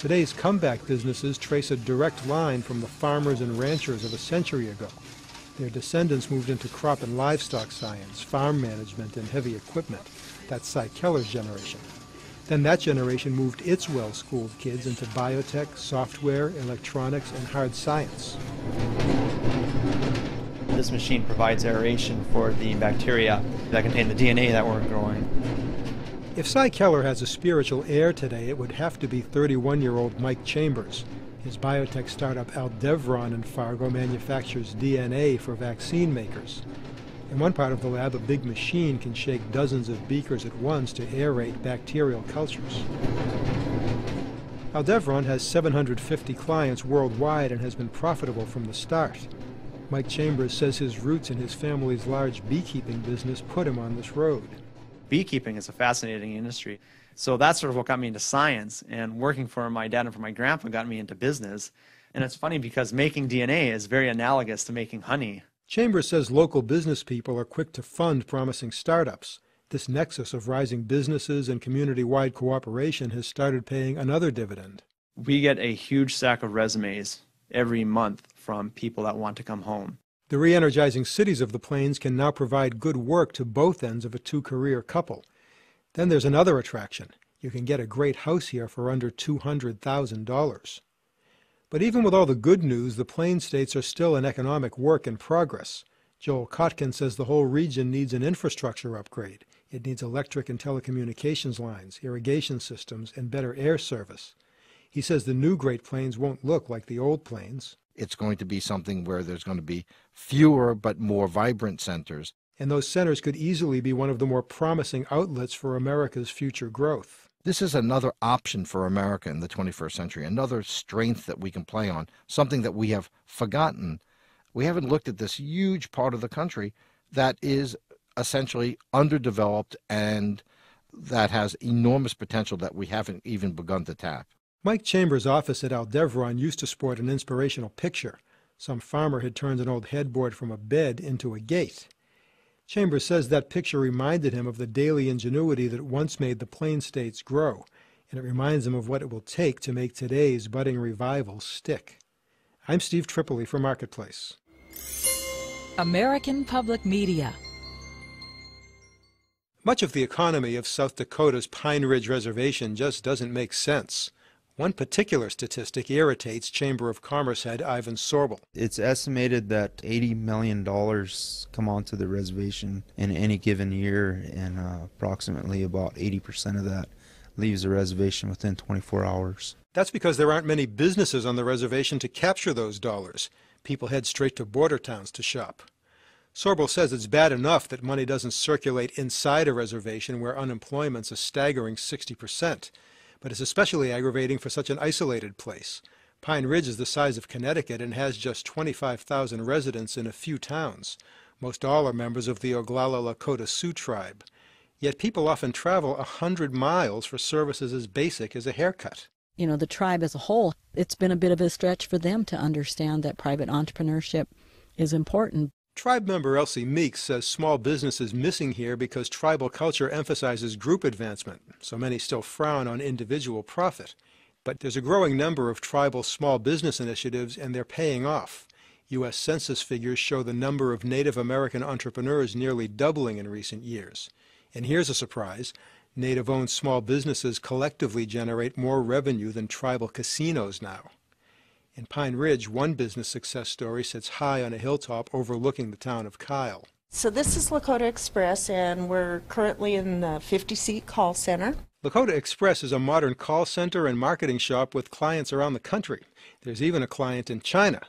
Today's comeback businesses trace a direct line from the farmers and ranchers of a century ago. Their descendants moved into crop and livestock science, farm management, and heavy equipment. That's Cy Keller's generation. Then that generation moved its well-schooled kids into biotech, software, electronics, and hard science. This machine provides aeration for the bacteria that contain the DNA that we're growing. If Cy Keller has a spiritual heir today, it would have to be 31-year-old Mike Chambers. His biotech startup Aldevron in Fargo manufactures DNA for vaccine makers. In one part of the lab, a big machine can shake dozens of beakers at once to aerate bacterial cultures. Aldevron has 750 clients worldwide and has been profitable from the start. Mike Chambers says his roots in his family's large beekeeping business put him on this road. Beekeeping is a fascinating industry. So that's sort of what got me into science, and working for my dad and for my grandpa got me into business. And it's funny because making DNA is very analogous to making honey. Chambers says local business people are quick to fund promising startups. This nexus of rising businesses and community-wide cooperation has started paying another dividend. We get a huge stack of resumes every month from people that want to come home. The re-energizing cities of the Plains can now provide good work to both ends of a two-career couple. Then there's another attraction. You can get a great house here for under $200,000. But even with all the good news, the Plains states are still an economic work in progress. Joel Kotkin says the whole region needs an infrastructure upgrade. It needs electric and telecommunications lines, irrigation systems, and better air service. He says the new Great Plains won't look like the old Plains. It's going to be something where there's going to be fewer but more vibrant centers. And those centers could easily be one of the more promising outlets for America's future growth. This is another option for America in the 21st century, another strength that we can play on, something that we have forgotten. We haven't looked at this huge part of the country that is essentially underdeveloped and that has enormous potential that we haven't even begun to tap. Mike Chambers' office at Aldevron used to sport an inspirational picture. Some farmer had turned an old headboard from a bed into a gate. Chambers says that picture reminded him of the daily ingenuity that once made the Plains states grow, and it reminds him of what it will take to make today's budding revival stick. I'm Steve Tripoli for Marketplace. American Public Media. Much of the economy of South Dakota's Pine Ridge Reservation just doesn't make sense. One particular statistic irritates Chamber of Commerce head Ivan Sorbel. It's estimated that $80 million come onto the reservation in any given year, and approximately about 80% of that leaves the reservation within 24 hours. That's because there aren't many businesses on the reservation to capture those dollars. People head straight to border towns to shop. Sorbel says it's bad enough that money doesn't circulate inside a reservation where unemployment's a staggering 60%. But it's especially aggravating for such an isolated place. Pine Ridge is the size of Connecticut and has just 25,000 residents in a few towns. Most all are members of the Oglala Lakota Sioux tribe. Yet people often travel 100 miles for services as basic as a haircut. You know, the tribe as a whole, it's been a bit of a stretch for them to understand that private entrepreneurship is important. Tribe member Elsie Meeks says small business is missing here because tribal culture emphasizes group advancement, so many still frown on individual profit. But there's a growing number of tribal small business initiatives, and they're paying off. U.S. Census figures show the number of Native American entrepreneurs nearly doubling in recent years. And here's a surprise. Native-owned small businesses collectively generate more revenue than tribal casinos now. In Pine Ridge, one business success story sits high on a hilltop overlooking the town of Kyle. So this is Lakota Express, and we're currently in the 50-seat call center. Lakota Express is a modern call center and marketing shop with clients around the country. There's even a client in China.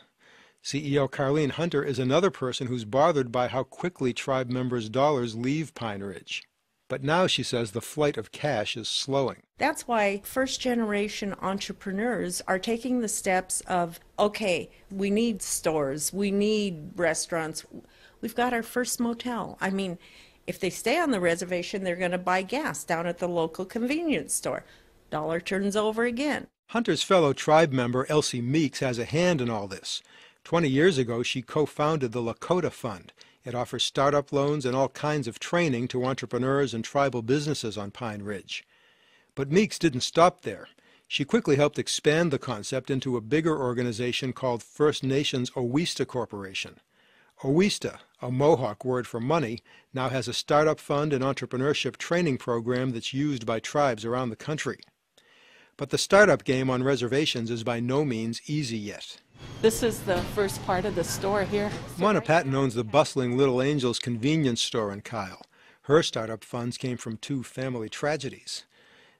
CEO Carlene Hunter is another person who's bothered by how quickly tribe members' dollars leave Pine Ridge. But now, she says, the flight of cash is slowing. That's why first-generation entrepreneurs are taking the steps of, okay, we need stores, we need restaurants, we've got our first motel. I mean, if they stay on the reservation, they're going to buy gas down at the local convenience store. Dollar turns over again. Hunter's fellow tribe member, Elsie Meeks, has a hand in all this. 20 years ago, she co-founded the Lakota Fund. It offers startup loans and all kinds of training to entrepreneurs and tribal businesses on Pine Ridge. But Meeks didn't stop there. She quickly helped expand the concept into a bigger organization called First Nations Owista Corporation. Owista, a Mohawk word for money, now has a startup fund and entrepreneurship training program that's used by tribes around the country. But the startup game on reservations is by no means easy yet. This is the first part of the store here. Mona Patton owns the bustling Little Angels convenience store in Kyle. Her startup funds came from 2 family tragedies.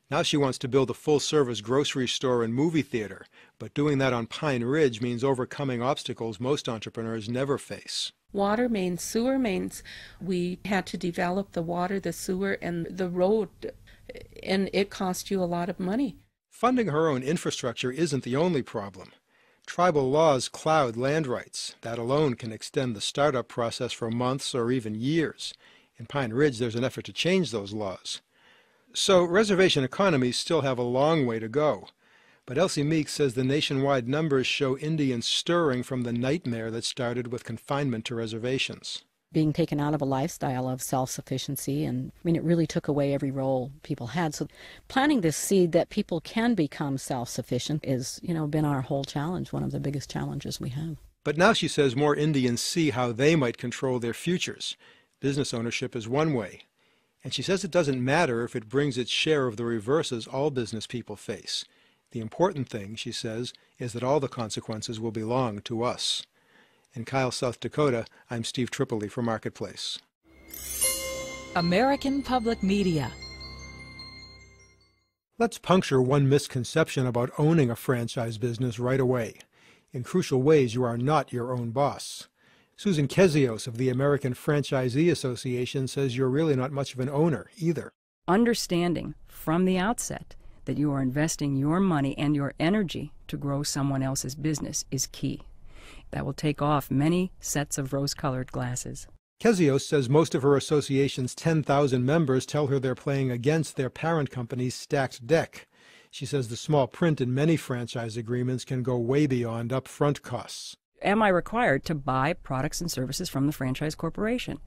Now she wants to build a full-service grocery store and movie theater, but doing that on Pine Ridge means overcoming obstacles most entrepreneurs never face. Water mains, sewer mains. We had to develop the water, the sewer, and the road, and it cost you a lot of money. Funding her own infrastructure isn't the only problem. Tribal laws cloud land rights. That alone can extend the startup process for months or even years. In Pine Ridge, there's an effort to change those laws. So reservation economies still have a long way to go. But Elsie Meeks says the nationwide numbers show Indians stirring from the nightmare that started with confinement to reservations. Being taken out of a lifestyle of self-sufficiency, and it really took away every role people had. So planting this seed that people can become self-sufficient is, been our whole challenge, one of the biggest challenges we have. But now she says more Indians see how they might control their futures. Business ownership is one way. And she says it doesn't matter if it brings its share of the reverses all business people face. The important thing, she says, is that all the consequences will belong to us. In Kyle, South Dakota, I'm Steve Tripoli for Marketplace. American Public Media. Let's puncture one misconception about owning a franchise business right away. In crucial ways, you are not your own boss. Susan Kezios of the American Franchisee Association says you're really not much of an owner either. Understanding from the outset that you are investing your money and your energy to grow someone else's business is key. That will take off many sets of rose-colored glasses. Kezios says most of her association's 10,000 members tell her they're playing against their parent company's stacked deck. She says the small print in many franchise agreements can go way beyond upfront costs. Am I required to buy products and services from the franchise corporation?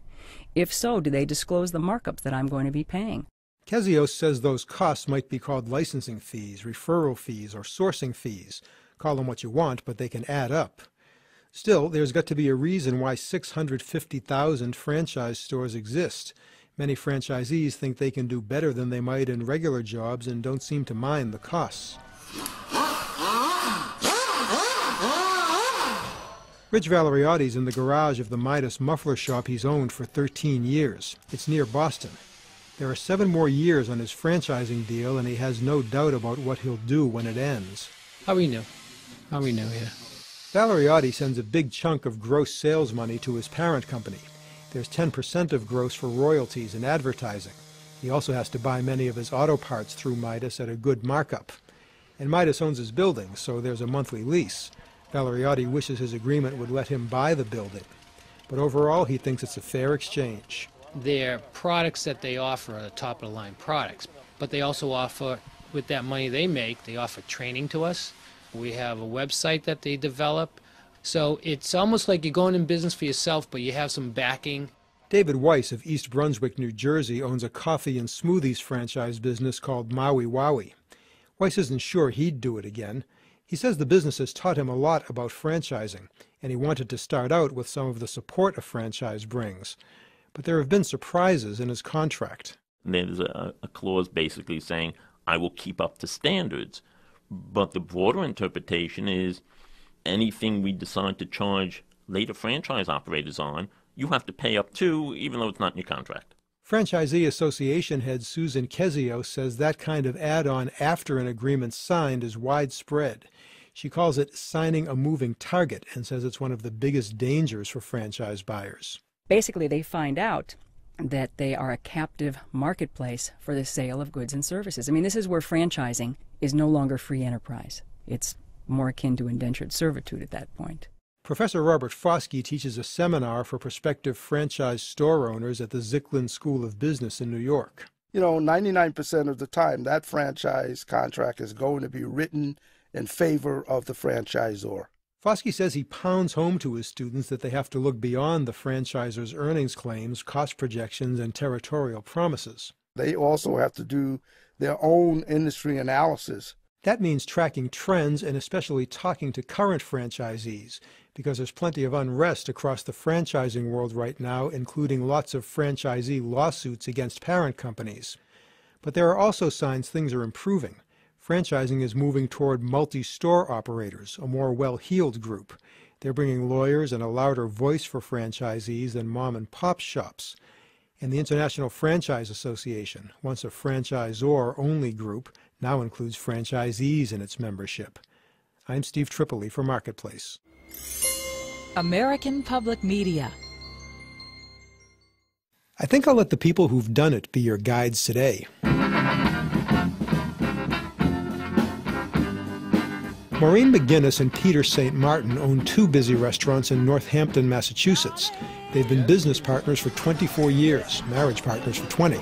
If so, do they disclose the markup that I'm going to be paying? Kezios says those costs might be called licensing fees, referral fees, or sourcing fees. Call them what you want, but they can add up. Still, there's got to be a reason why 650,000 franchise stores exist. Many franchisees think they can do better than they might in regular jobs and don't seem to mind the costs. Rich Valeriotti's in the garage of the Midas muffler shop he's owned for 13 years. It's near Boston. There are 7 more years on his franchising deal, and he has no doubt about what he'll do when it ends. How we knew, yeah. Valeriotti sends a big chunk of gross sales money to his parent company. There's 10% of gross for royalties and advertising. He also has to buy many of his auto parts through Midas at a good markup. And Midas owns his building, so there's a monthly lease. Valeriotti wishes his agreement would let him buy the building. But overall, he thinks it's a fair exchange. Their products that they offer are the top-of-the-line products, but they also offer, with that money they make, they offer training to us. We have a website that they develop. So it's almost like you're going in business for yourself, but you have some backing. David Weiss of East Brunswick, New Jersey, owns a coffee and smoothies franchise business called Maui Wowie. Weiss isn't sure he'd do it again. He says the business has taught him a lot about franchising, and he wanted to start out with some of the support a franchise brings. But there have been surprises in his contract. There's a clause basically saying, I will keep up to standards. But the broader interpretation is anything we decide to charge later franchise operators on, you have to pay up to, even though it's not in your contract. Franchisee Association head Susan Kezios says that kind of add-on after an agreement's signed is widespread. She calls it signing a moving target and says it's one of the biggest dangers for franchise buyers. Basically, they find out that they are a captive marketplace for the sale of goods and services. I mean, this is where franchising is no longer free enterprise. It's more akin to indentured servitude at that point. Professor Robert Foskey teaches a seminar for prospective franchise store owners at the Zicklin School of Business in New York. 99% of the time, that franchise contract is going to be written in favor of the franchisor. Foskey says he pounds home to his students that they have to look beyond the franchisor's earnings claims, cost projections, and territorial promises. They also have to do their own industry analysis. That means tracking trends and especially talking to current franchisees, because there's plenty of unrest across the franchising world right now, including lots of franchisee lawsuits against parent companies. But there are also signs things are improving. Franchising is moving toward multi-store operators, a more well-heeled group. They're bringing lawyers and a louder voice for franchisees than mom-and-pop shops. And the International Franchise Association, once a franchisor-only group, now includes franchisees in its membership. I'm Steve Tripoli for Marketplace. American Public Media. I think I'll let the people who've done it be your guides today. Maureen McGinnis and Peter St. Martin own two busy restaurants in Northampton, Massachusetts. They've been business partners for 24 years, marriage partners for 20.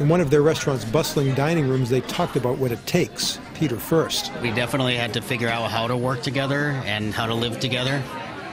In one of their restaurant's bustling dining rooms, they talked about what it takes. Peter first. We definitely had to figure out how to work together and how to live together.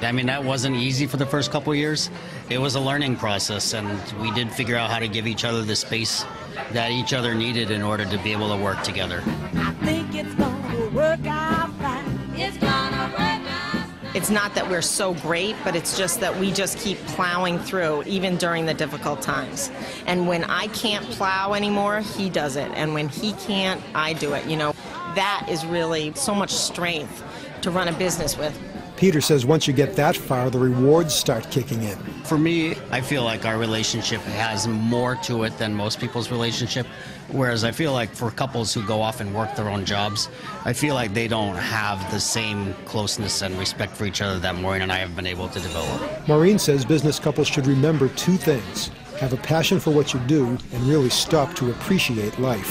I mean, that wasn't easy for the first couple of years. It was a learning process, and we did figure out how to give each other the space that each other needed in order to be able to work together. I think it's gonna work out fine. It's gonna work out. It's not that we're so great, but it's just that we just keep plowing through, even during the difficult times. And when I can't plow anymore, he does it. And when he can't, I do it. You know, that is really so much strength to run a business with. Peter says once you get that far, the rewards start kicking in. For me, I feel like our relationship has more to it than most people's relationship. Whereas I feel like for couples who go off and work their own jobs, I feel like they don't have the same closeness and respect for each other that Maureen and I have been able to develop. Maureen says business couples should remember two things: have a passion for what you do and really stop to appreciate life.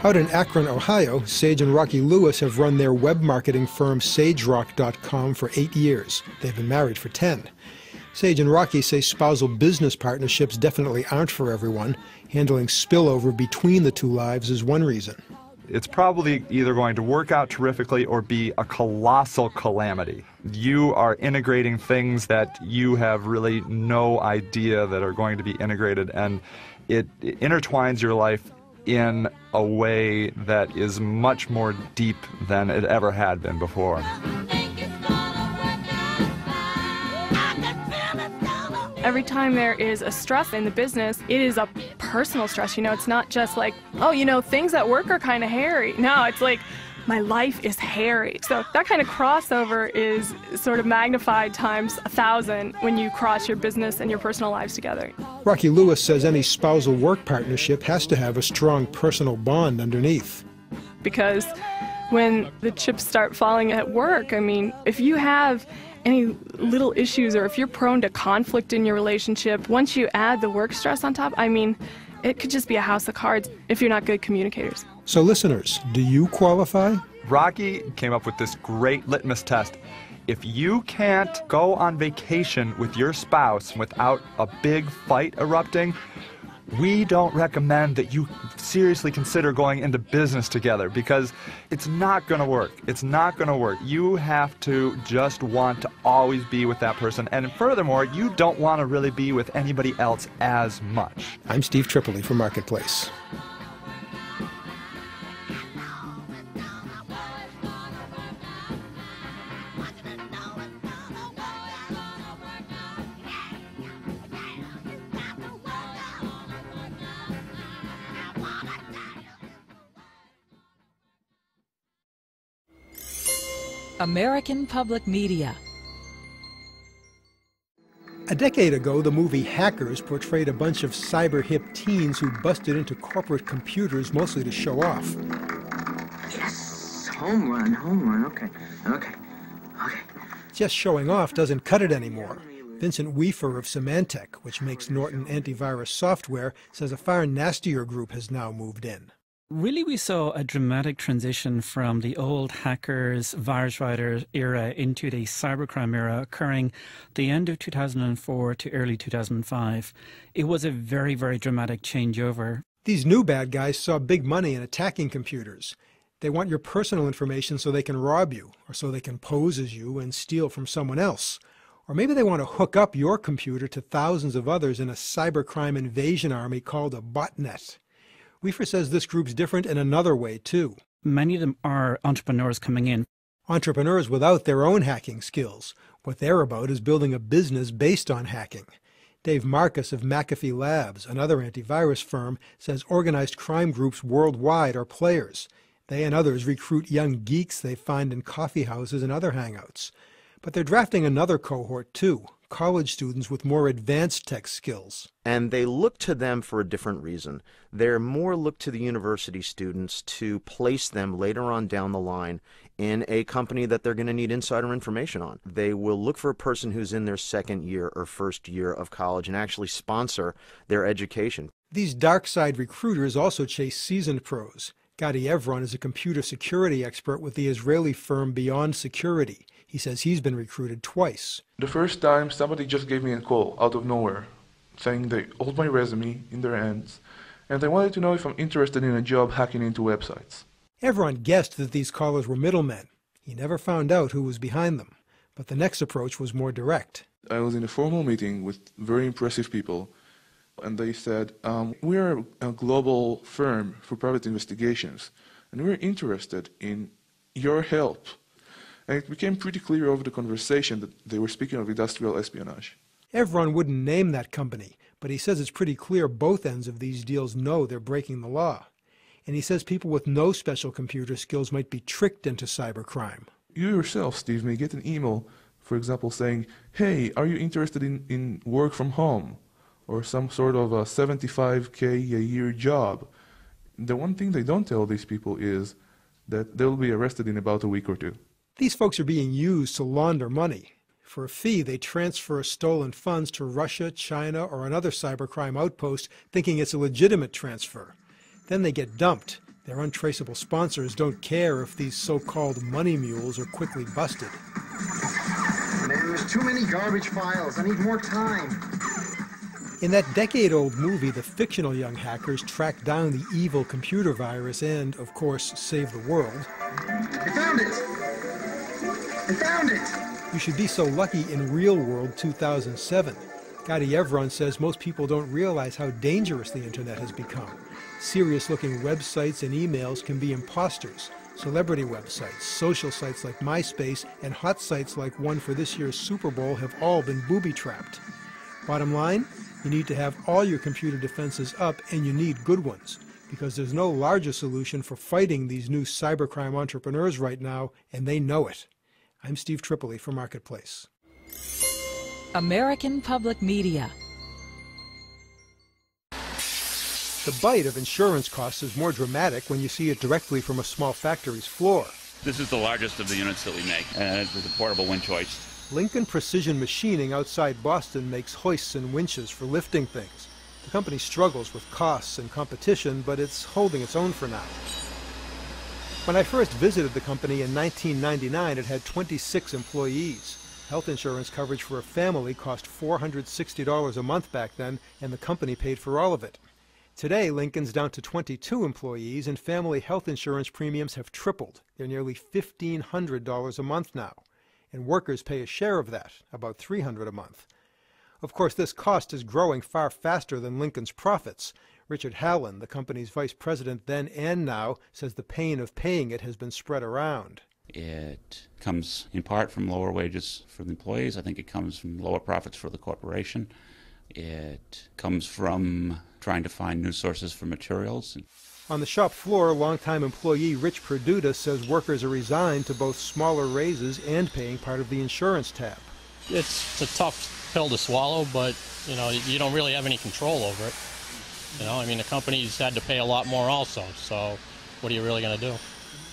Out in Akron, Ohio, Sage and Rocky Lewis have run their web marketing firm SageRock.com for 8 years. They've been married for 10. Sage and Rocky say spousal business partnerships definitely aren't for everyone. Handling spillover between the two lives is one reason. It's probably either going to work out terrifically or be a colossal calamity. You are integrating things that you have really no idea that are going to be integrated, and it intertwines your life in a way that is much more deep than it ever had been before. Every time there is a stress in the business, it is a personal stress. You know, it's not just like, oh, you know, things at work are kind of hairy. No, it's like, my life is hairy. So that kind of crossover is sort of magnified times 1,000 when you cross your business and your personal lives together. Rocky Lewis says any spousal work partnership has to have a strong personal bond underneath. Because when the chips start falling at work, I mean, if you have any little issues or if you're prone to conflict in your relationship, once you add the work stress on top, I mean, it could just be a house of cards if you're not good communicators. So listeners, do you qualify? Rocky came up with this great litmus test. If you can't go on vacation with your spouse without a big fight erupting, we don't recommend that you seriously consider going into business together, because it's not going to work. It's not going to work. You have to just want to always be with that person. And furthermore, you don't want to really be with anybody else as much. I'm Steve Tripoli for Marketplace. American Public Media. A decade ago, the movie Hackers portrayed a bunch of cyber-hip teens who busted into corporate computers mostly to show off. Yes! Home run, okay. Just showing off doesn't cut it anymore. Vincent Wiefer of Symantec, which makes Norton antivirus software, says a far nastier group has now moved in. Really, we saw a dramatic transition from the old hackers, virus writers era into the cybercrime era occurring the end of 2004 to early 2005. It was a very, very dramatic changeover. These new bad guys saw big money in attacking computers. They want your personal information so they can rob you, or so they can pose as you and steal from someone else. Or maybe they want to hook up your computer to thousands of others in a cybercrime invasion army called a botnet. Wiefer says this group's different in another way, too. Many of them are entrepreneurs coming in. Entrepreneurs without their own hacking skills. What they're about is building a business based on hacking. Dave Marcus of McAfee Labs, another antivirus firm, says organized crime groups worldwide are players. They and others recruit young geeks they find in coffee houses and other hangouts. But they're drafting another cohort, too, college students with more advanced tech skills. And they look to them for a different reason. They're more look to the university students to place them later on down the line in a company that they're going to need insider information on. They will look for a person who's in their second year or first year of college and actually sponsor their education. These dark side recruiters also chase seasoned pros. Gadi Evron is a computer security expert with the Israeli firm Beyond Security. He says he's been recruited twice. The first time, somebody just gave me a call out of nowhere, saying they hold my resume in their hands, and they wanted to know if I'm interested in a job hacking into websites. Evron guessed that these callers were middlemen. He never found out who was behind them. But the next approach was more direct. I was in a formal meeting with very impressive people, and they said, we're a global firm for private investigations, and we're interested in your help. And it became pretty clear over the conversation that they were speaking of industrial espionage. Evron wouldn't name that company, but he says it's pretty clear both ends of these deals know they're breaking the law. And he says people with no special computer skills might be tricked into cybercrime. You yourself, Steve, may get an email, for example, saying, hey, are you interested in work from home? Or some sort of a $75K a year job. The one thing they don't tell these people is that they'll be arrested in about a week or two. These folks are being used to launder money. For a fee, they transfer stolen funds to Russia, China, or another cybercrime outpost, thinking it's a legitimate transfer. Then they get dumped. Their untraceable sponsors don't care if these so-called money mules are quickly busted. There's too many garbage files. I need more time. In that decade-old movie, the fictional young hackers track down the evil computer virus and, of course, save the world. I found it! I found it! You should be so lucky in Real World 2007. Gadi Evron says most people don't realize how dangerous the internet has become. Serious-looking websites and emails can be imposters. Celebrity websites, social sites like MySpace, and hot sites like one for this year's Super Bowl have all been booby-trapped. Bottom line, you need to have all your computer defenses up, and you need good ones, because there's no larger solution for fighting these new cybercrime entrepreneurs right now, and they know it. I'm Steve Tripoli for Marketplace. American Public Media. The bite of insurance costs is more dramatic when you see it directly from a small factory's floor. This is the largest of the units that we make, and it's a portable winch hoist. Lincoln Precision Machining outside Boston makes hoists and winches for lifting things. The company struggles with costs and competition, but it's holding its own for now. When I first visited the company in 1999, it had 26 employees. Health insurance coverage for a family cost $460 a month back then, and the company paid for all of it. Today, Lincoln's down to 22 employees, and family health insurance premiums have tripled. They're nearly $1,500 a month now. And workers pay a share of that, about $300 a month. Of course, this cost is growing far faster than Lincoln's profits. Richard Hallen, the company's vice president then and now, says the pain of paying it has been spread around. It comes in part from lower wages for the employees. I think it comes from lower profits for the corporation. It comes from trying to find new sources for materials. On the shop floor, longtime employee Rich Perduta says workers are resigned to both smaller raises and paying part of the insurance tab. It's a tough pill to swallow, but you don't really have any control over it. The company's had to pay a lot more also, so what are you really going to do?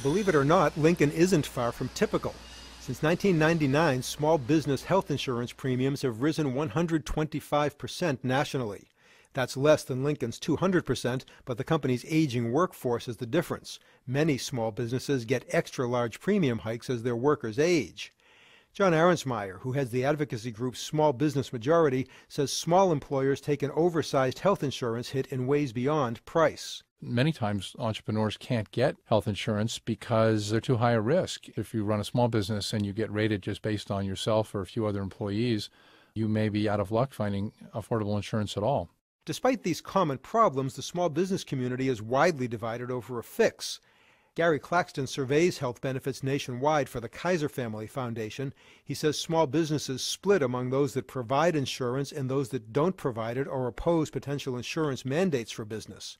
Believe it or not, Lincoln isn't far from typical. Since 1999, small business health insurance premiums have risen 125% nationally. That's less than Lincoln's 200%, but the company's aging workforce is the difference. Many small businesses get extra large premium hikes as their workers age. John Ahrensmeyer, who heads the advocacy group Small Business Majority, says small employers take an oversized health insurance hit in ways beyond price. Many times entrepreneurs can't get health insurance because they're too high a risk. If you run a small business and you get rated just based on yourself or a few other employees, you may be out of luck finding affordable insurance at all. Despite these common problems, the small business community is widely divided over a fix. Gary Claxton surveys health benefits nationwide for the Kaiser Family Foundation. He says small businesses split among those that provide insurance and those that don't provide it or oppose potential insurance mandates for business.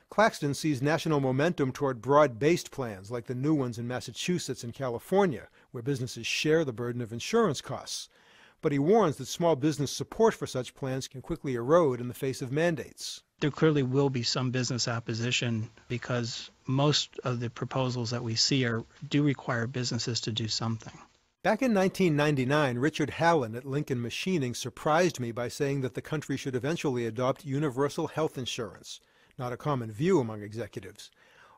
Claxton sees national momentum toward broad-based plans like the new ones in Massachusetts and California, where businesses share the burden of insurance costs. But he warns that small business support for such plans can quickly erode in the face of mandates. There clearly will be some business opposition because most of the proposals that we see do require businesses to do something. Back in 1999, Richard Hallen at Lincoln Machining surprised me by saying that the country should eventually adopt universal health insurance, not a common view among executives.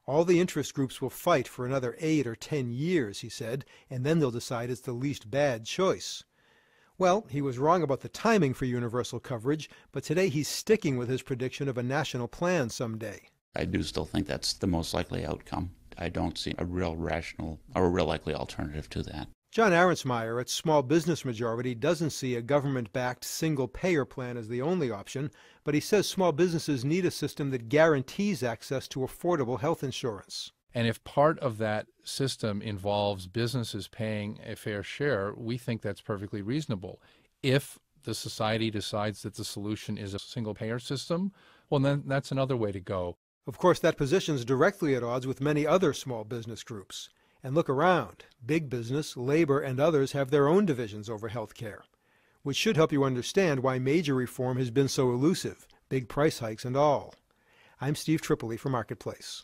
All the interest groups will fight for another 8 or 10 years, he said, and then they'll decide it's the least bad choice. Well, he was wrong about the timing for universal coverage, but today he's sticking with his prediction of a national plan someday. I do still think that's the most likely outcome. I don't see a real rational or a real likely alternative to that. John Ahrensmeyer at Small Business Majority doesn't see a government-backed single-payer plan as the only option, but he says small businesses need a system that guarantees access to affordable health insurance. And if part of that system involves businesses paying a fair share, we think that's perfectly reasonable. If the society decides that the solution is a single-payer system, well, then that's another way to go. Of course, that position's directly at odds with many other small business groups. And look around. Big business, labor, and others have their own divisions over health care, which should help you understand why major reform has been so elusive, big price hikes and all. I'm Steve Tripoli for Marketplace.